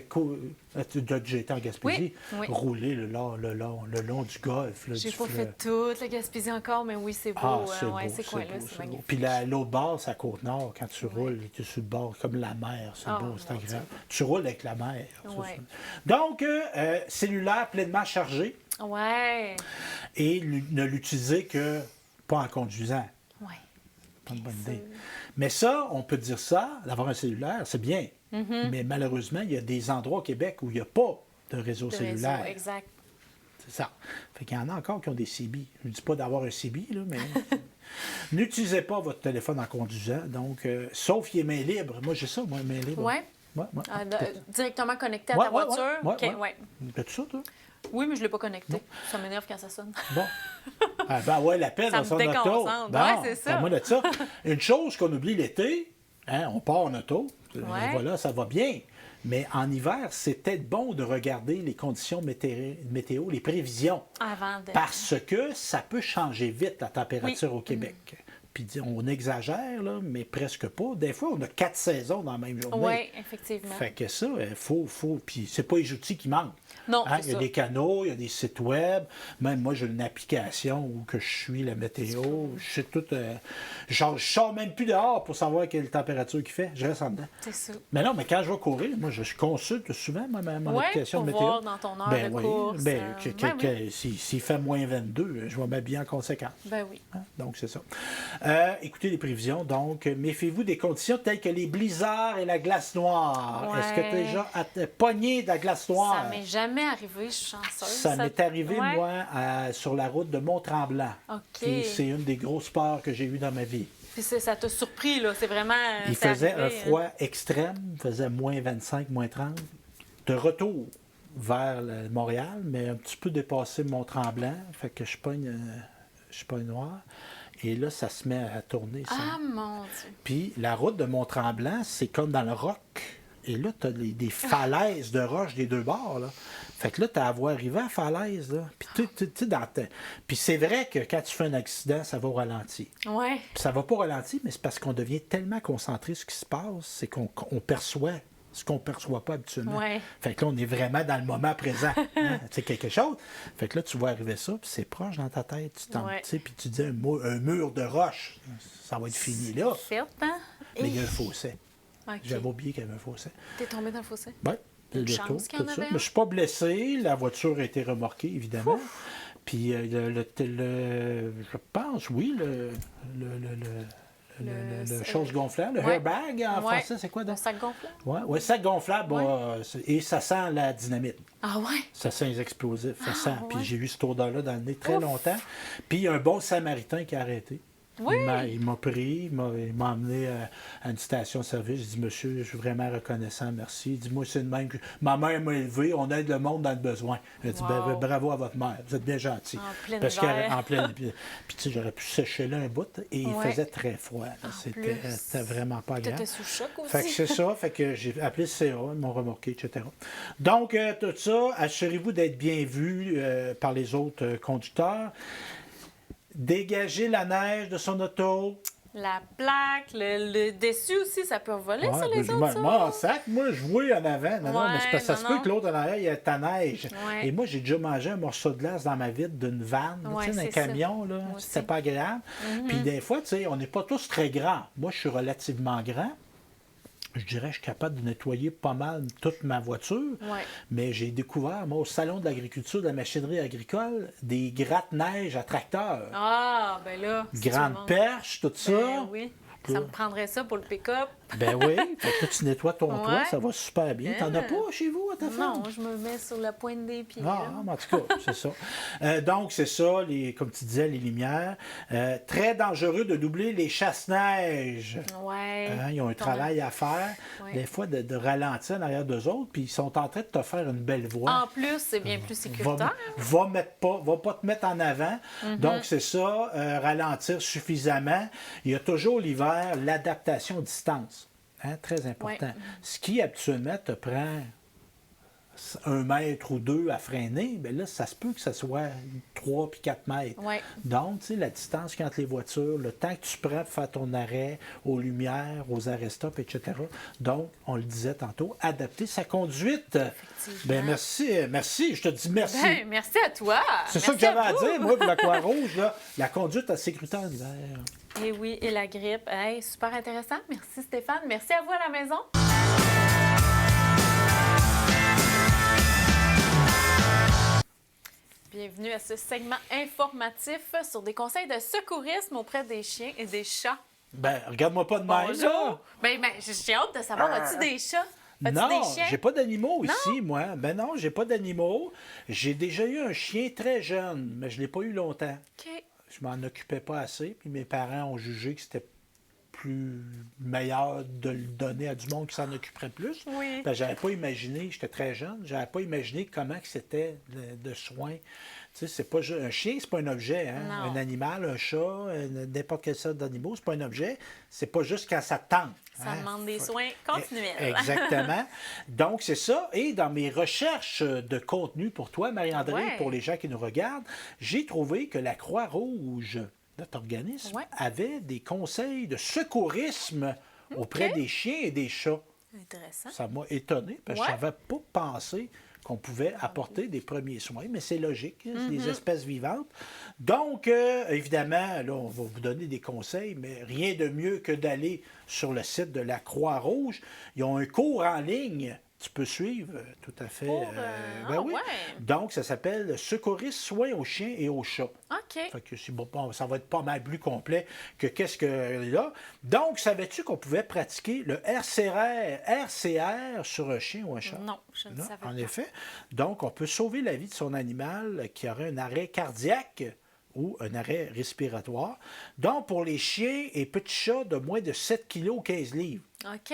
tu as déjà été en Gaspésie, Oui. rouler le long du golfe. Là, J'ai du pas fleuve. fait toute la Gaspésie encore, mais oui, c'est beau. Ah, c'est ouais, beau, ces coins-là, beau, c'est beau. magnifique. Puis l'autre bord, c'est à Côte-Nord. Quand tu roules, tu es sur le bord, comme la mer. C'est Ah, beau, c'est mon agréable. Tu roules avec la mer. ça, Ouais. ça. Donc, cellulaire pleinement chargé Ouais. et ne l'utiliser que pas en conduisant. Ouais. Pas une bonne ça- idée. Mais ça, on peut dire ça, d'avoir un cellulaire, c'est bien. Mm-hmm. Mais malheureusement, il y a des endroits au Québec où il n'y a pas de réseau De cellulaire. réseau, exact. C'est ça. Fait qu'il y en a encore qui ont des CB. Je ne dis pas d'avoir un CB, là, mais n'utilisez pas votre téléphone en conduisant. Donc, sauf qu'il est main libre. Moi, j'ai ça, moi, main libre. Ouais. Ouais. Directement connecté à Ouais, ta ouais, voiture? ouais, OK, ouais. ouais. T'as-tu ça, toi? Oui, mais je ne l'ai pas connecté. Ça m'énerve quand ça sonne. Bon. Ah, ben ouais, l'appel Ça dans me son auto. déconcentre. Bon, Ouais, c'est ça. parle-moi de ça. Une chose qu'on oublie l'été, hein, on part en auto, Ouais. voilà, ça va bien. Mais en hiver, c'est peut-être bon de regarder les conditions météo, les prévisions. Avant de... Parce que ça peut changer vite, la température au Québec. Puis on exagère, là, mais presque pas. Des fois, on a 4 saisons dans la même journée. Oui, effectivement. Fait que ça, il faut. Puis c'est pas les outils qui manquent. Non, Hein, c'est il y a ça. des canaux, il y a des sites web. Même moi, j'ai une application où que je suis la météo. Je sais tout. Genre, je sors même plus dehors pour savoir quelle température qu'il fait. Je reste en dedans. C'est ça. Mais non, mais quand je vais courir, moi, je consulte souvent mon Ouais, application pour de météo. voir dans ton heure Ben de oui, course. ben, oui. s'il fait moins 22, je vais m'habiller en conséquence. Ben oui. Hein? Donc, c'est ça. Écoutez les prévisions. Donc, méfiez-vous des conditions telles que les blizzards et la glace noire. Ouais. Est-ce que tu as déjà pogné de la glace noire? Ça m'est jamais arrivé, je suis chanceuse. Ça m'est arrivé, Ouais. moi, sur la route de Mont-Tremblant. OK. Puis c'est une des gros sports que j'ai eu dans ma vie. Puis ça t'a surpris, là. C'est vraiment... Il c'est faisait arrivé, un froid extrême, il faisait moins 25, moins 30. De retour vers Montréal, mais un petit peu dépassé Mont-Tremblant, fait que je pogne noir. Et là, ça se met à tourner. Ça. Ah, mon Dieu. Puis la route de Mont-Tremblant, c'est comme dans le roc. Et là, tu as des falaises de roches des deux bords. Là. Fait que là, tu as à voir arriver à la falaise. Là. Puis, Puis c'est vrai que quand tu fais un accident, ça va au ralenti. Ouais. Puis ça va pas au ralenti, mais c'est parce qu'on devient tellement concentré sur ce qui se passe, c'est qu'on perçoit ce qu'on ne perçoit pas habituellement. Ouais. Fait que là, on est vraiment dans le moment présent. Hein? C'est quelque chose. Fait que là, tu vois arriver ça, puis c'est proche dans ta tête. Puis tu dis un mur de roche. Ça va être fini là. Fait, hein? Mais il y a un fossé. Okay. J'avais oublié qu'il y avait un fossé. T'es tombé dans le fossé? Oui. Une chance qu'il y en avait un. Mais je ne suis pas blessé. La voiture a été remorquée, évidemment. Ouf. Puis je pense, oui, le chose gonflable, le airbag en français, c'est quoi donc? Le sac gonflable? Oui, sac gonflable. Et ça sent la dynamite. Ah ouais? Ça sent les explosifs. Ça sent. Ouais. Puis j'ai eu cette odeur-là dans le nez très longtemps. Puis il y a un bon Samaritain qui a arrêté. Oui. Il m'a pris, il m'a emmené à une station-service. J'ai dit, monsieur, je suis vraiment reconnaissant, merci. Il dit, moi, c'est de même que ma mère m'a élevé, on aide le monde dans le besoin. Il a dit, bravo à votre mère, vous êtes bien gentil. En pleine Parce qu'en pleine. Puis, tu sais, j'aurais pu sécher là un bout, et il faisait très froid. C'était vraiment pas agréable. T'étais sous choc aussi. Fait que c'est ça, fait que j'ai appelé le CA, ils m'ont remorqué, etc. Donc, tout ça, assurez-vous d'être bien vu par les autres conducteurs. Dégager la neige de son auto. La plaque, le dessus aussi, ça peut voler, ça, les autres, ça? Moi, en sac, moi, je vois en avant. Non, mais c'est parce que ça se peut que l'autre en arrière, il y a ta neige. Ouais. Et moi, j'ai déjà mangé un morceau de glace dans ma vide d'une vanne, d'un camion. Là. C'était pas agréable. Puis des fois, tu sais, on n'est pas tous très grands. Moi, je suis relativement grand. Je dirais que je suis capable de nettoyer pas mal toute ma voiture, mais j'ai découvert, moi, au Salon de l'agriculture de la machinerie agricole, des gratte-neige à tracteur. Ah, ben là. Grande perche, tout ça. Ben oui. Ça me prendrait ça pour le pick-up. Ben oui. Fait que là, tu nettoies ton toit, ça va super bien. T'en as pas chez vous, à ta femme? Non, je me mets sur la pointe des pieds. En tout cas, c'est ça. Donc, c'est ça, comme tu disais, les lumières. Très dangereux de doubler les chasse-neige. Oui. Ils ont un travail à faire, des fois, de ralentir en arrière d'eux autres, puis ils sont en train de te faire une belle voie. En plus, c'est bien plus sécuritaire. Va pas te mettre en avant. Donc, c'est ça, ralentir suffisamment. Il y a toujours l'hiver, l'adaptation distance. Très important. Ce qui, habituellement, te prend 1 mètre ou 2 à freiner, bien là, ça se peut que ça soit 3 puis 4 mètres. Donc, tu sais, la distance entre les voitures, le temps que tu prends pour faire ton arrêt, aux lumières, aux arrêts-stop, etc. Donc, on le disait tantôt, adapter sa conduite. Bien, merci. Je te dis merci. Ben, merci à toi. C'est ça que j'avais à dire, moi, pour la Croix-Rouge, là, la conduite à sécuritaire en hiver. Et oui, et la grippe. Hey, super intéressant. Merci Stéphane. Merci à vous à la maison. Bienvenue à ce segment informatif sur des conseils de secourisme auprès des chiens et des chats. Ben, regarde-moi pas de même, là. Ben, j'ai hâte de savoir, as-tu des chats? As-tu Non, des chiens? j'ai pas d'animaux ici, moi. Ben non, j'ai pas d'animaux. J'ai déjà eu un chien très jeune, mais je l'ai pas eu longtemps. OK. Je m'en occupais pas assez, puis mes parents ont jugé que c'était plus meilleur de le donner à du monde qui s'en occuperait plus. Oui. Ben, j'avais pas imaginé, j'étais très jeune, j'avais pas imaginé comment que c'était de soins. Tu sais, c'est pas un chien, c'est pas un objet, hein? Un animal, un chat, n'importe quelle sorte d'animaux, c'est pas un objet. C'est pas juste quand ça te tente. Ça demande des soins continuels. Exactement. Donc, c'est ça. Et dans mes recherches de contenu pour toi, Marie-André, pour les gens qui nous regardent, j'ai trouvé que la Croix-Rouge, notre organisme, avait des conseils de secourisme auprès des chiens et des chats. Intéressant. Ça m'a étonné parce que je n'avais pas pensé qu'on pouvait apporter des premiers soins, mais c'est logique, c'est des espèces vivantes. Donc, évidemment, là, on va vous donner des conseils, mais rien de mieux que d'aller sur le site de la Croix-Rouge. Ils ont un cours en ligne. Tu peux suivre, tout à fait. Oui. Donc, ça s'appelle Secourisme, soins aux chiens et aux chats. OK. Fait que ça va être pas mal plus complet que qu'est-ce que là. Donc, savais-tu qu'on pouvait pratiquer le RCR sur un chien ou un chat? Non, je ne savais pas. En effet. Donc, on peut sauver la vie de son animal qui aurait un arrêt cardiaque ou un arrêt respiratoire. Donc, pour les chiens et petits chats de moins de 7 kg ou 15 livres. OK.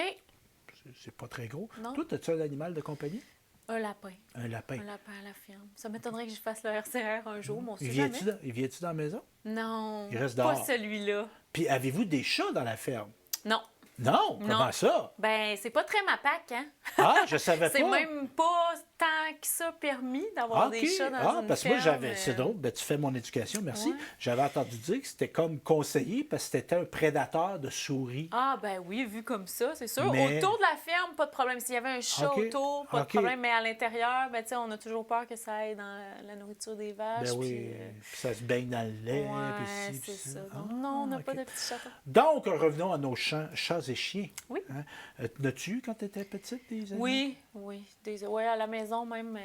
C'est pas très gros. Non. Toi, as-tu un animal de compagnie? Un lapin. Un lapin. Un lapin à la ferme. Ça m'étonnerait que je fasse le RCR un jour, mais on sait Il jamais. vient-tu dans la maison? Non, Il reste pas dehors. celui-là. Puis avez-vous des chats dans la ferme? Non. Non? Non. Comment ça? Ben, c'est pas très ma PAC, hein? Ah, je savais pas. C'est même pas tant que ça permis d'avoir des chats dans une parce que moi, ferme. c'est drôle, ben, tu fais mon éducation, merci. Ouais. J'avais entendu dire que c'était comme conseillé parce que c'était un prédateur de souris. Ah, ben oui, vu comme ça, c'est sûr. Mais- Autour de la ferme, pas de problème. S'il y avait un chat OK. autour, pas OK. de problème. Mais à l'intérieur, ben, tu sais, on a toujours peur que ça aille dans la nourriture des vaches. Ben oui, puis, puis ça se baigne dans le lait. puis ouais, ci, puis c'est ça. Ah, Donc, non, on n'a pas OK. de petits chatons. Donc, revenons à nos chats et chiens. Oui. Hein? N'as-tu eu, quand tu étais petite, des animaux? Oui. Ouais, à la maison même.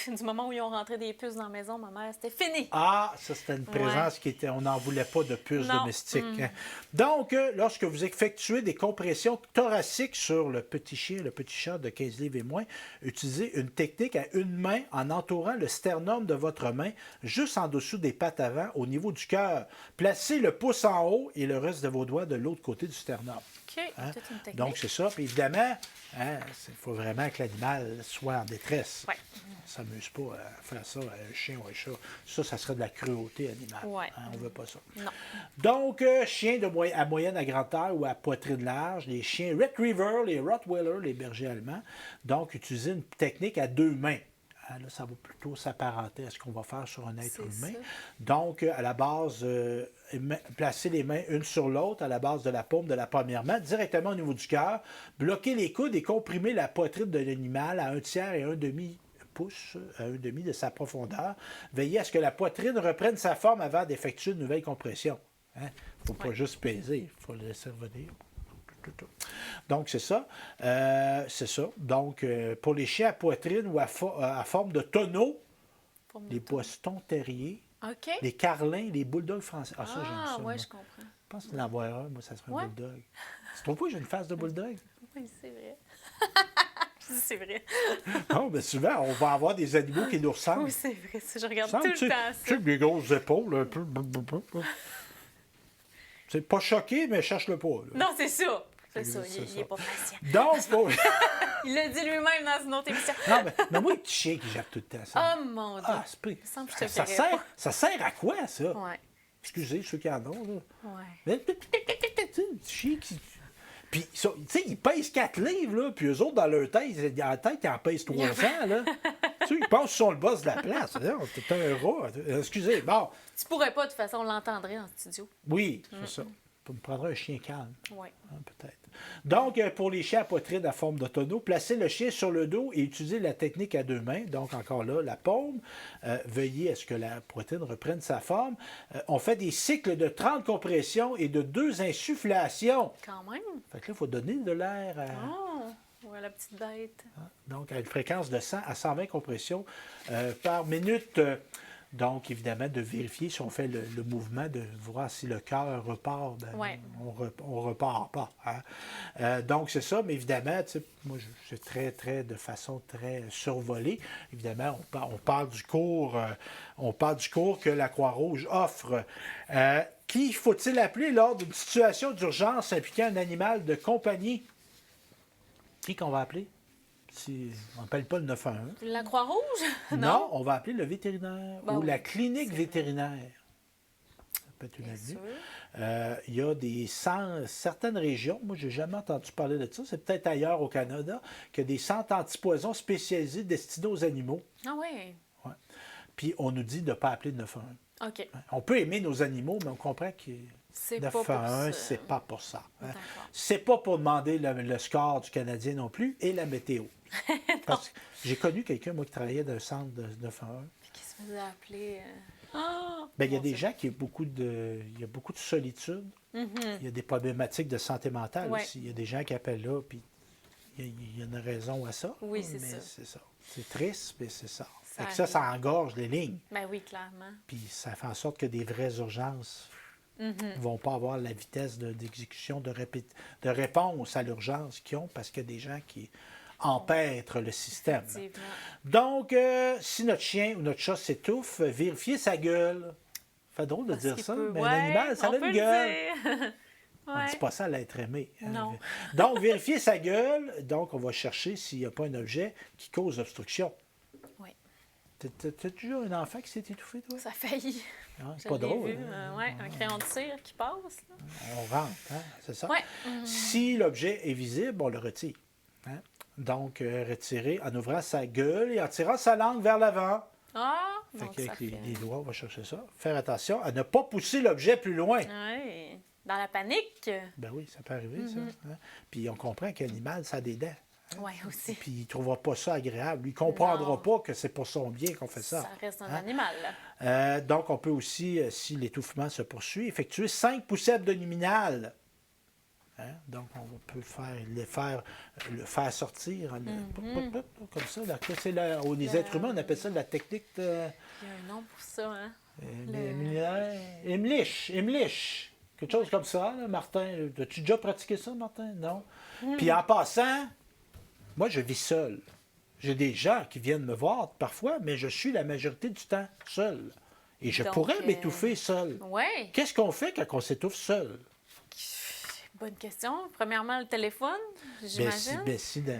Du moment où ils ont rentré des puces dans la maison, ma mère, c'était fini. Ah, ça, c'était une présence qui était... On n'en voulait pas de puces Non. domestiques. Hein. Donc, lorsque vous effectuez des compressions thoraciques sur le petit chien, le petit chat de 15 livres et moins, utilisez une technique à une main en entourant le sternum de votre main, juste en dessous des pattes avant, au niveau du cœur. Placez le pouce en haut et le reste de vos doigts de l'autre côté du sternum. OK, Hein? toute une technique. Donc, c'est ça. Puis évidemment, il faut vraiment que l'animal soit en détresse. Ouais. On ne s'amuse pas à faire ça à un chien ou un chat. Ça serait de la cruauté animale. Ouais. Hein, on ne veut pas ça. Non. Donc, chiens à moyenne à grande taille ou à poitrine large, les chiens Retriever, les Rottweiler, les bergers allemands. Donc, utilisez une technique à deux mains. Ah, là, ça va plutôt s'apparenter à ce qu'on va faire sur un être C'est humain. ça. Donc, à la base, placez les mains une sur l'autre à la base de la paume de la première main, directement au niveau du cœur. Bloquez les coudes et comprimez la poitrine de l'animal à 1/3 et 1/2 pouce, à 1/2 de sa profondeur. Veillez à ce que la poitrine reprenne sa forme avant d'effectuer une nouvelle compression. Il ne faut pas juste peser, il faut le laisser revenir. Donc, c'est ça. Donc, pour les chiens à poitrine ou à forme de tonneau, Forme de les tonneau. bostons terriers, OK. les carlins, les bulldogs français. Ah, ça, j'aime ça. ouais, moi. je comprends. Je pense que l'en avoir un, moi, ça serait Ouais. un bulldog. Tu trouves pas que j'ai une face de bulldog? Oui, c'est vrai. C'est vrai. Non, mais souvent, on va avoir des animaux qui nous ressemblent. Oui, c'est vrai. Ça, je regarde Semble, tout le temps tu sais, ça. des grosses épaules, un peu. C'est pas choqué, mais cherche-le pas. Là. Non, c'est ça. C'est ça. C'est Il ça. n'est pas patient. Donc, Il l'a dit lui-même dans une autre émission. non, mais moi, un petit chien qui jappe tout le temps, ça. Oh mon Dieu. Ah, c'est pas... Il me semble que je te ça, ferais sert, ça sert à quoi, ça? Ouais. Excusez ceux qui en ont, là. Ouais. Mais, tu sais, un petit chien qui... Puis, tu sais, ils pèsent 4 livres, là, puis eux autres, dans leur tête, ils en pèsent 300, là. Tu sais, ils pensent qu'ils sont le boss de la place. T'es un rat. Excusez, bon. Tu pourrais pas, de toute façon, on l'entendrait en studio. Oui, c'est ça. On me prendra un chien calme. Oui. Hein, peut-être. Donc, pour les chiens à poitrine à forme de tonneau, placez le chien sur le dos et utilisez la technique à deux mains. Donc, encore là, la paume. Veuillez à ce que la poitrine reprenne sa forme. On fait des cycles de 30 compressions et de 2 insufflations. Quand même. Fait que là, il faut donner de l'air à... Oh, ouais, la petite bête. Donc, à une fréquence de 100 à 120 compressions par minute. Donc, évidemment, de vérifier si on fait le mouvement, de voir si le cœur repart. Ben, Ouais. on repart pas. Hein? Donc, c'est ça, mais évidemment, tu sais, moi, c'est de façon très survolée. Évidemment, on parle du cours, que la Croix-Rouge offre. Qui faut-il appeler lors d'une situation d'urgence impliquant un animal de compagnie? Qui qu'on va appeler? On n'appelle pas le 911. La Croix-Rouge? Non, on va appeler le vétérinaire Ben ou oui, la clinique c'est vétérinaire. Ça peut être une Bien avenue. sûr. Il y a certaines régions, moi, je n'ai jamais entendu parler de ça, c'est peut-être ailleurs au Canada, qu'il y a des centres antipoisons spécialisés destinés aux animaux. Ah oui. Ouais. Puis on nous dit de ne pas appeler le 911. OK. On peut aimer nos animaux, mais on comprend que C'est pas pour 911, ça. c'est pas pour ça. Hein. D'accord. C'est pas pour demander le score du Canadien non plus et la météo. Parce que j'ai connu quelqu'un, moi, qui travaillait dans un centre de 911. Qui se faisait appeler... Ah! Ben, il y a Mon des Dieu. gens qui ont beaucoup de solitude. Il y a des problématiques de santé mentale Ouais. aussi. Il y a des gens qui appellent là, puis il y a une raison à ça. Oui, c'est mais ça. c'est ça. C'est triste, mais c'est ça. Ça Fait que ça engorge les lignes. Ben oui, clairement. Puis ça fait en sorte que des vraies urgences ne vont pas avoir la vitesse d'exécution, de réponse à l'urgence qu'ils ont parce qu'il y a des gens qui empêtrent le système. Effectivement. Donc, si notre chien ou notre chat s'étouffe, vérifiez sa gueule. Ça fait drôle de Parce dire qu'il ça, peut- mais ouais, un animal, ça on a peut une le gueule. dire. On ne Ouais. dit pas ça à l'être aimé. Non. Donc, vérifier sa gueule. Donc, on va chercher s'il n'y a pas un objet qui cause obstruction. Oui. T'as toujours un enfant qui s'est étouffé, toi? Ça a failli. Hein, c'est Je pas l'ai drôle. vu, ouais, un crayon de cire qui passe. Là. On rentre, hein? C'est ça? Ouais. Si l'objet est visible, on le retire. Hein? Donc, retirer en ouvrant sa gueule et en tirant sa langue vers l'avant. Ah, Fait donc qu'avec ça fait... les doigts, on va chercher ça. Faire attention à ne pas pousser l'objet plus loin. Ouais. Dans la panique. Ben oui, ça peut arriver, ça. Hein? Puis on comprend qu'un animal, ça a des dents. Oui, aussi. Puis il ne trouvera pas ça agréable. Il ne comprendra Non. pas que c'est pour son bien qu'on fait ça. Ça reste un Hein? animal. Donc, on peut aussi, si l'étouffement se poursuit, effectuer 5 poussées abdominales. Hein? Donc, on peut le faire sortir comme ça. Les êtres humains, on appelle ça la technique de... Il y a un nom pour ça, hein? Emlich. Quelque chose comme ça, là, Martin. As-tu déjà pratiqué ça, Martin? Non? Puis en passant, moi, je vis seul. J'ai des gens qui viennent me voir parfois, mais je suis la majorité du temps seul. Et je Donc, pourrais m'étouffer seul. Oui. Qu'est-ce qu'on fait quand on s'étouffe seul? Bonne question. Premièrement, le téléphone, j'imagine.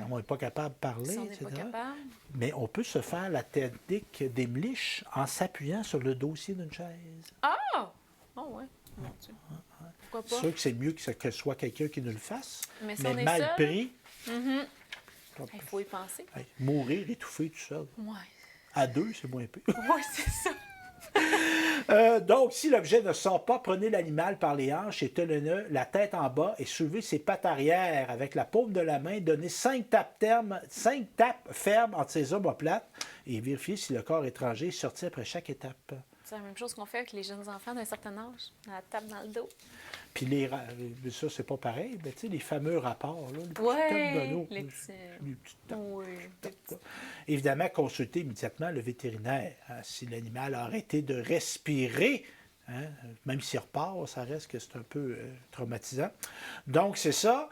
On n'est pas capable de parler, Si on n'est pas etc. capable. Mais on peut se faire la technique d'Emlich en s'appuyant sur le dossier d'une chaise. Ah! Oh, ouais. Mon Dieu. Pourquoi C'est pas? sûr que c'est mieux que ce soit quelqu'un qui nous le fasse. Mais si mais on est mal seul, pris, il faut y penser. hey, mourir étouffé tout seul. Oui. À deux, c'est moins pire. Oui, c'est ça. Donc, si l'objet ne sort pas, prenez l'animal par les hanches et tenez-le la tête en bas et soulevez ses pattes arrière avec la paume de la main. Donnez 5 tapes fermes entre ses omoplates et vérifiez si le corps étranger est sorti après chaque étape. C'est la même chose qu'on fait avec les jeunes enfants d'un certain âge. La tape dans le dos. Puis ça, c'est pas pareil, mais tu sais, les fameux rapports, là, les petites Ouais, tapes de l'eau. les petits- Les petites tapes. Oui, des petits- Évidemment, consultez immédiatement le vétérinaire. Hein, si l'animal a arrêté de respirer, hein, même s'il repart, ça reste que c'est un peu traumatisant. Donc, c'est ça.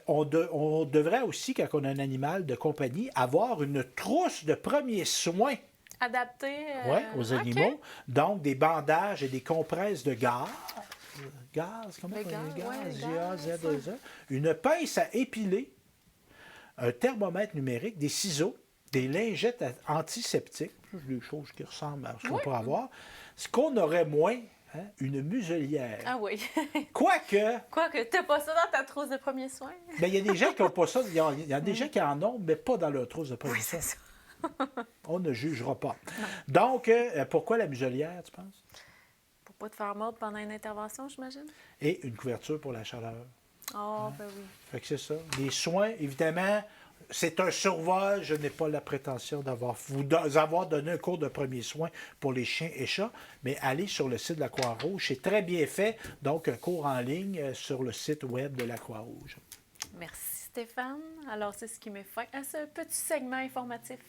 On devrait aussi, quand on a un animal de compagnie, avoir une trousse de premiers soins. Adapté Aux ok. animaux. Donc, des bandages et des compresses de gaz. Comment Le on dit? gaz, ouais, G-A-Z-E-Z. Une pince à épiler, un thermomètre numérique, des ciseaux, des lingettes antiseptiques, des choses qui ressemblent à ce qu'on pourrait avoir. Ce qu'on aurait moins, hein, une muselière. Ah oui. Quoique, Quoique, t'as pas ça dans ta trousse de premiers soins? ben, il y a des gens qui n'ont pas ça. Il y a des gens qui en ont, mais pas dans leur trousse de premiers Oui, soins. c'est ça. On ne jugera pas. Donc, pourquoi la muselière, tu penses? Pour pas te faire mordre pendant une intervention, j'imagine? Et une couverture pour la chaleur. Oh, ben oui. Fait que c'est ça. Les soins, évidemment, c'est un survol. Je n'ai pas la prétention vous avoir donné un cours de premiers soins pour les chiens et chats, mais allez sur le site de la Croix-Rouge. C'est très bien fait. Donc, un cours en ligne sur le site web de la Croix-Rouge. Merci Stéphane. Alors, c'est ce qui met fin à ce petit segment informatif.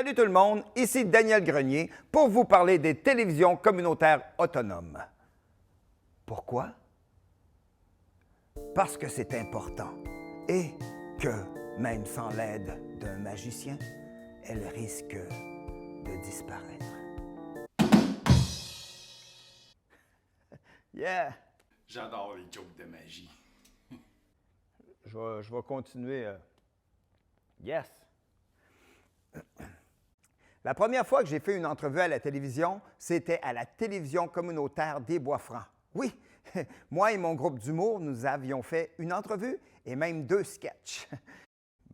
Salut tout le monde, ici Daniel Grenier pour vous parler des télévisions communautaires autonomes. Pourquoi? Parce que c'est important et que, même sans l'aide d'un magicien, elles risquent de disparaître. Yeah! J'adore les jokes de magie. Je vais continuer. Yes! La première fois que j'ai fait une entrevue à la télévision, c'était à la télévision communautaire des Bois-Francs. Oui, moi et mon groupe d'humour, nous avions fait une entrevue et même 2 sketchs.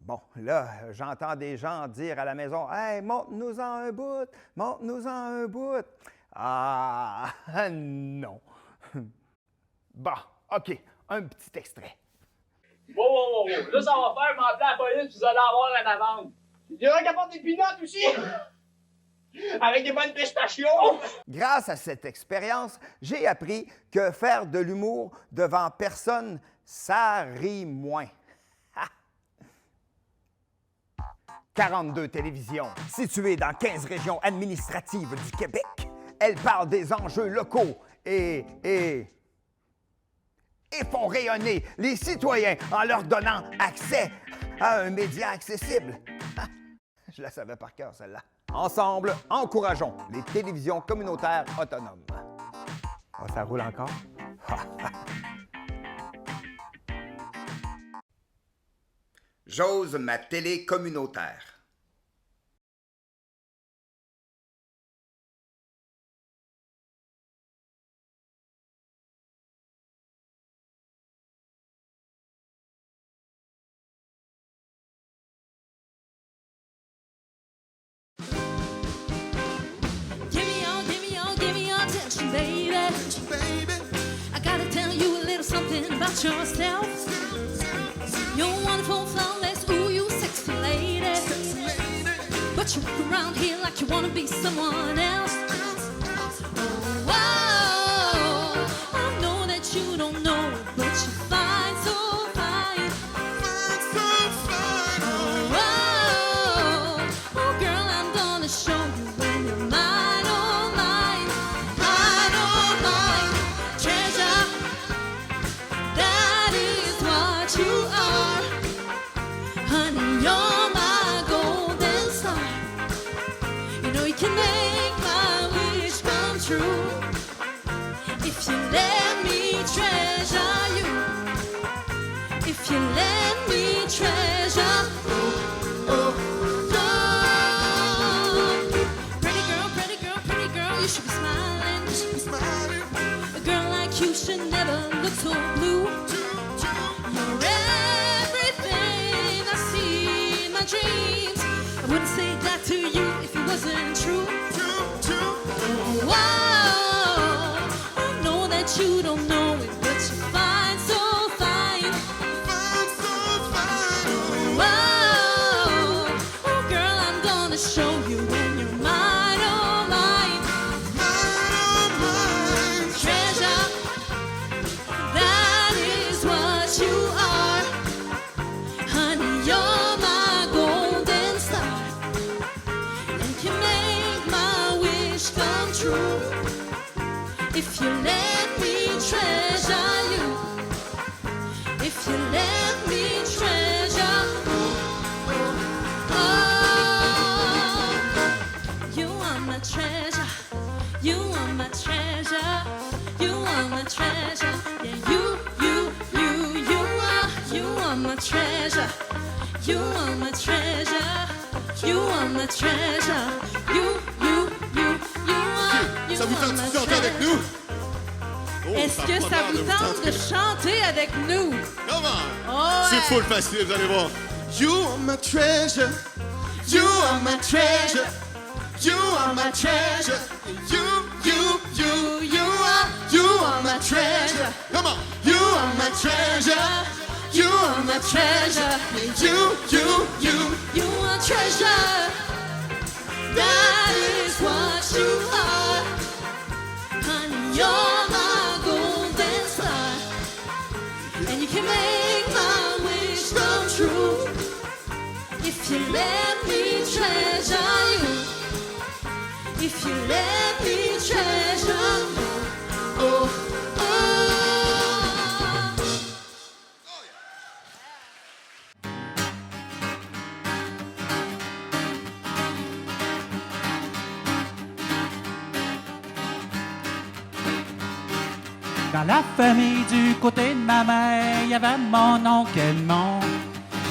Bon, là, j'entends des gens dire à la maison « Hey, montre-nous-en un bout! Montre-nous-en un bout! » Ah, non! Bon, OK, un petit extrait. Wow! Là, ça va faire m'appeler la police, vous allez avoir une amende. Il y aura qui apporte des peanuts aussi! Avec des bonnes pistachios! Grâce à cette expérience, j'ai appris que faire de l'humour devant personne, ça rit moins. 42 télévisions, situées dans 15 régions administratives du Québec. Elles parlent des enjeux locaux et font rayonner les citoyens en leur donnant accès à un média accessible. Je la savais par cœur, celle-là. Ensemble, encourageons les télévisions communautaires autonomes. Oh, ça roule encore? J'ose ma télé communautaire. Baby, I gotta tell you a little something about yourself. You're wonderful, flawless, ooh, you sexy lady. But you walk around here like you wanna be someone else. Oh, wow, I know that you don't know, but you're fine, so fine. Oh, wow, oh, girl, I'm gonna show you when you're mine, oh, mine. You are, honey, you're my golden star. You know you can make my wish come true if you let me treasure you. If you let me treasure. Oh, pretty girl, you should be smiling. A girl like you should never look so blue. Dreams. I wouldn't say that to you if it wasn't true. Oh, wow, I know that you don't know it, but you're fine, so fine. Oh, wow, oh, girl, I'm gonna show you when you're mine, oh, mine. Treasure, that is what you are. Honey, you're true. If you let me treasure you, if you let me treasure, oh, you are my treasure, you are my treasure, you are my treasure, yeah, you are my treasure, you are my treasure, you are my treasure, Ça vous tente de chanter avec nous? Oh, est-ce que ça vous tente de chanter avec nous? Comment? Oh, C'est full facile, vous allez voir. You are my treasure. You are my treasure. You are my treasure. You are my treasure. Come on. You are my treasure. You are my treasure. You are treasure. that is what you are. Honey, you're my golden star, and you can make my wish come true if you let me treasure you. if you let me treasure. Oh, oh. Dans la famille du côté de ma mère, il y avait mon oncle Edmond,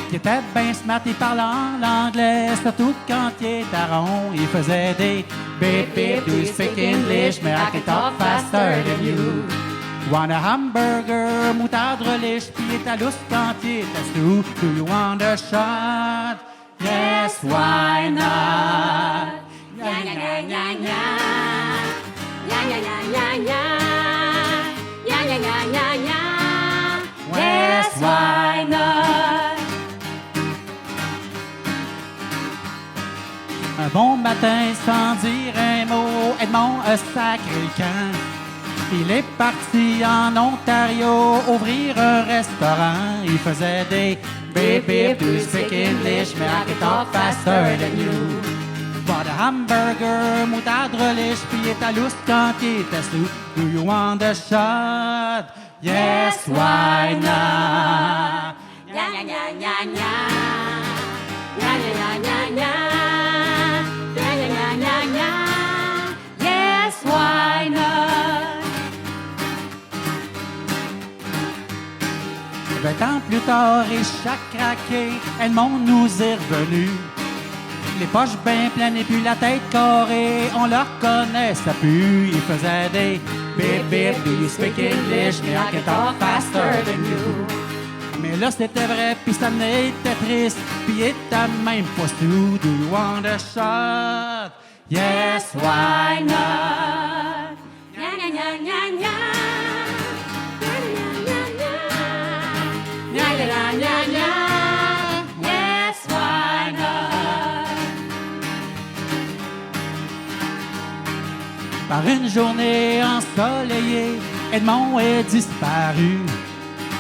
qui était bien smart et parlant l'anglais, surtout quand il était rond. Il faisait des beep beep, do you speak English, mais I can talk faster than you. Want a hamburger, moutarde relish, puis il était lousse quand il était sous. Do you want a shot? Yes, why not? Ya ya ya ya ya. Ya ya ya ya ya. Ya ya ya ya ya. Yes, why not? Un bon matin, sans dire un mot, Edmond a sacré le camp. Il est parti en Ontario ouvrir un restaurant. Il faisait des beep beep, do you speak English, mais I can talk faster than you. Bought a hamburger, moutarde relish, puis il était lousse quand il était sous. Do you want a shot? Yes, why not? Ya ya ya ya ya. Ya ya ya ya ya. Ya ya ya ya ya. Yes, why not? 20 ans plus tard, et chaque craqué, Edmond nous est revenu. Les poches bien pleines et puis la tête carrée, on le reconnaît, ça pue. Il faisait des beep beep, do you speak English, mais I can talk faster than you. Mais là c'était vrai, puis ça n'était triste, puis il était même pas sous. Do you want a shot? Yes, why not? Ya ya ya ya ya. Ya ya ya ya ya. Yes, why not? Par une journée ensoleillée, Edmond est disparu.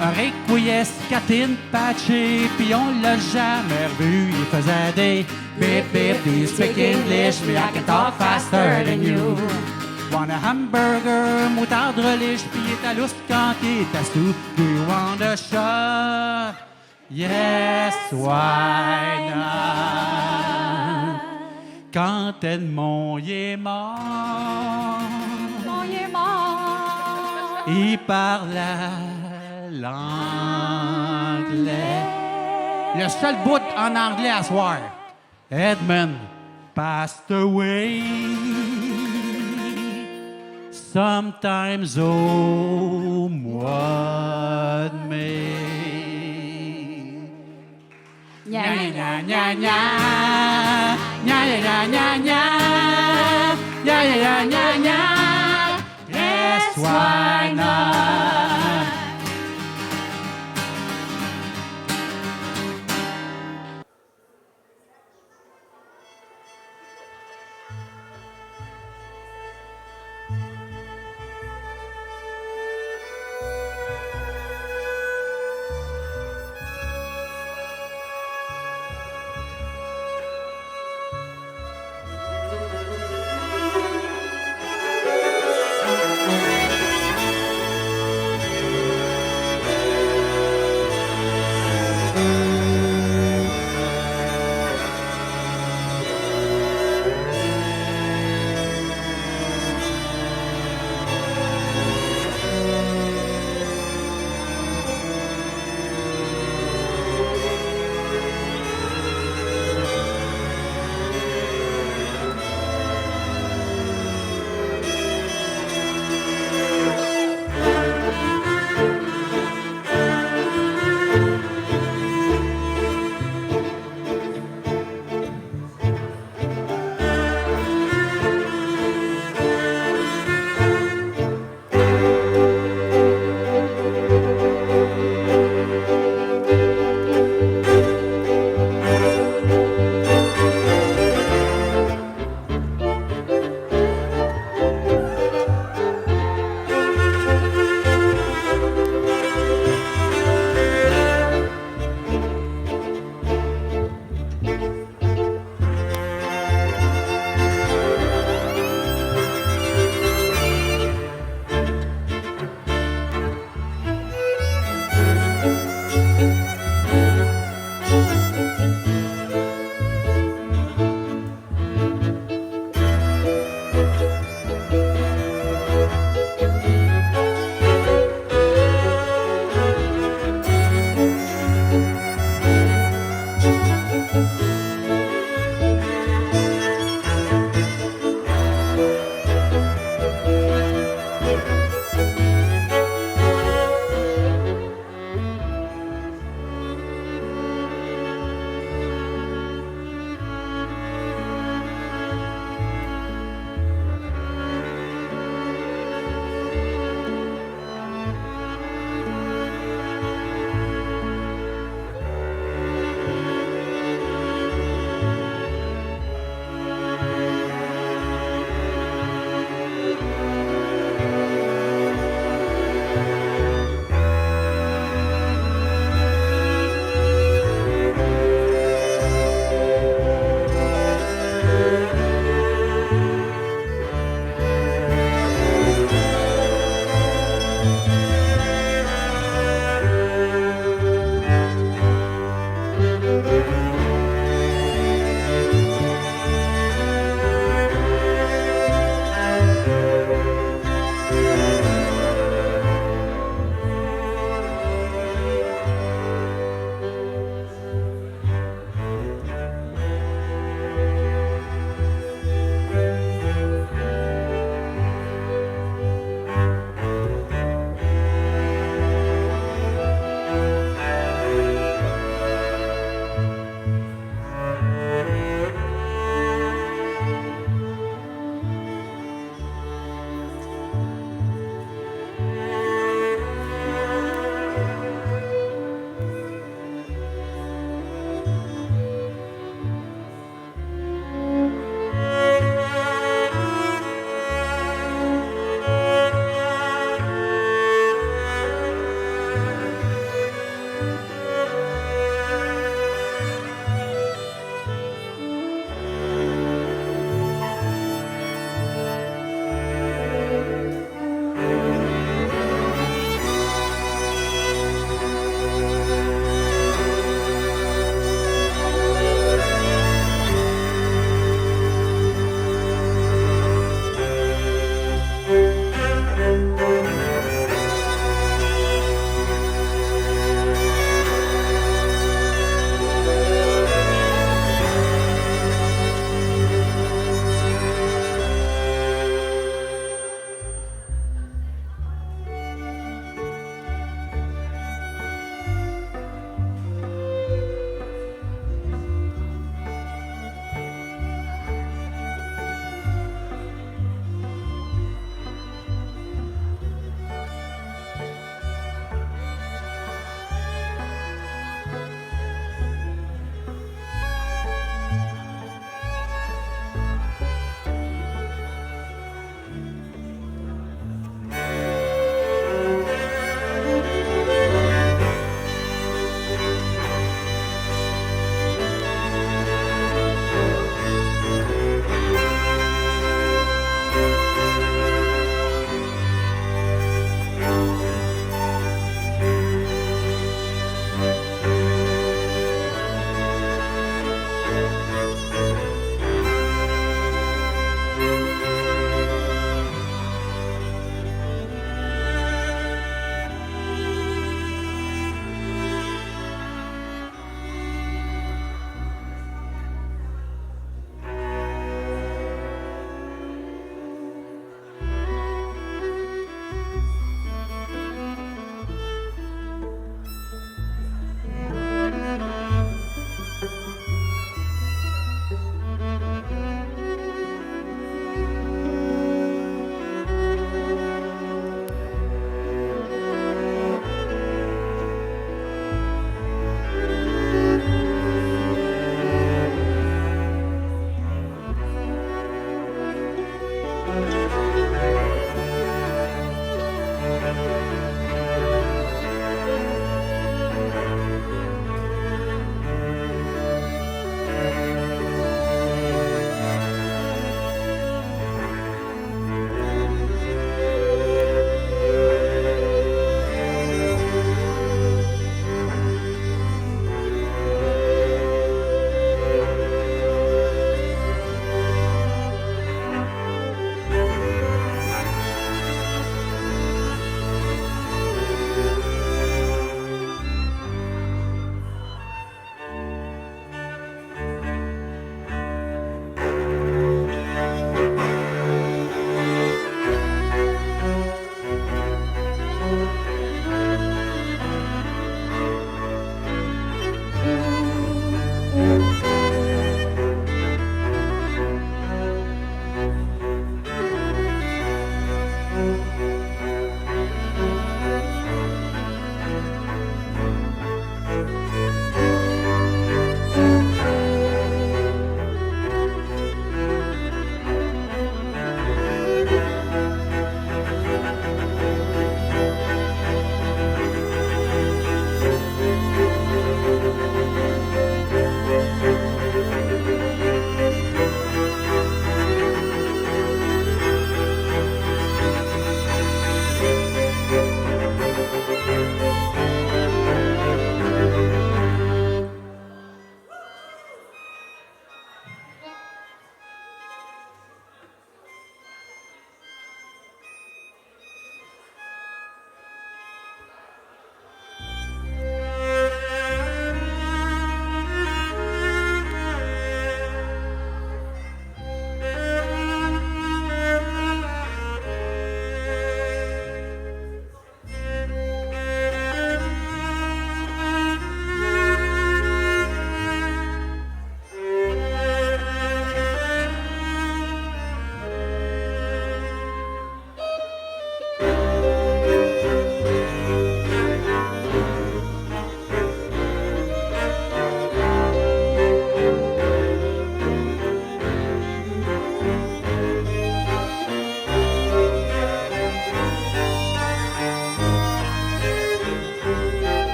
Un requiescatine patché, puis on l'a jamais revu. Il faisait des beep beep, do you speak English, mais I can talk faster than you. Want a hamburger, moutarde relish, puis il était lousse quand il était sous. Do you want a shot? Yes, why not? Quand Edmond y est mort, il parlait l'anglais. Le seul bout en anglais à soir. Edmund passed away. Sometimes au mois de mai. Ya Nya ya nya nya nya. Nya nya nya nya nya. Nya nya nya nya nya. Yes, why not?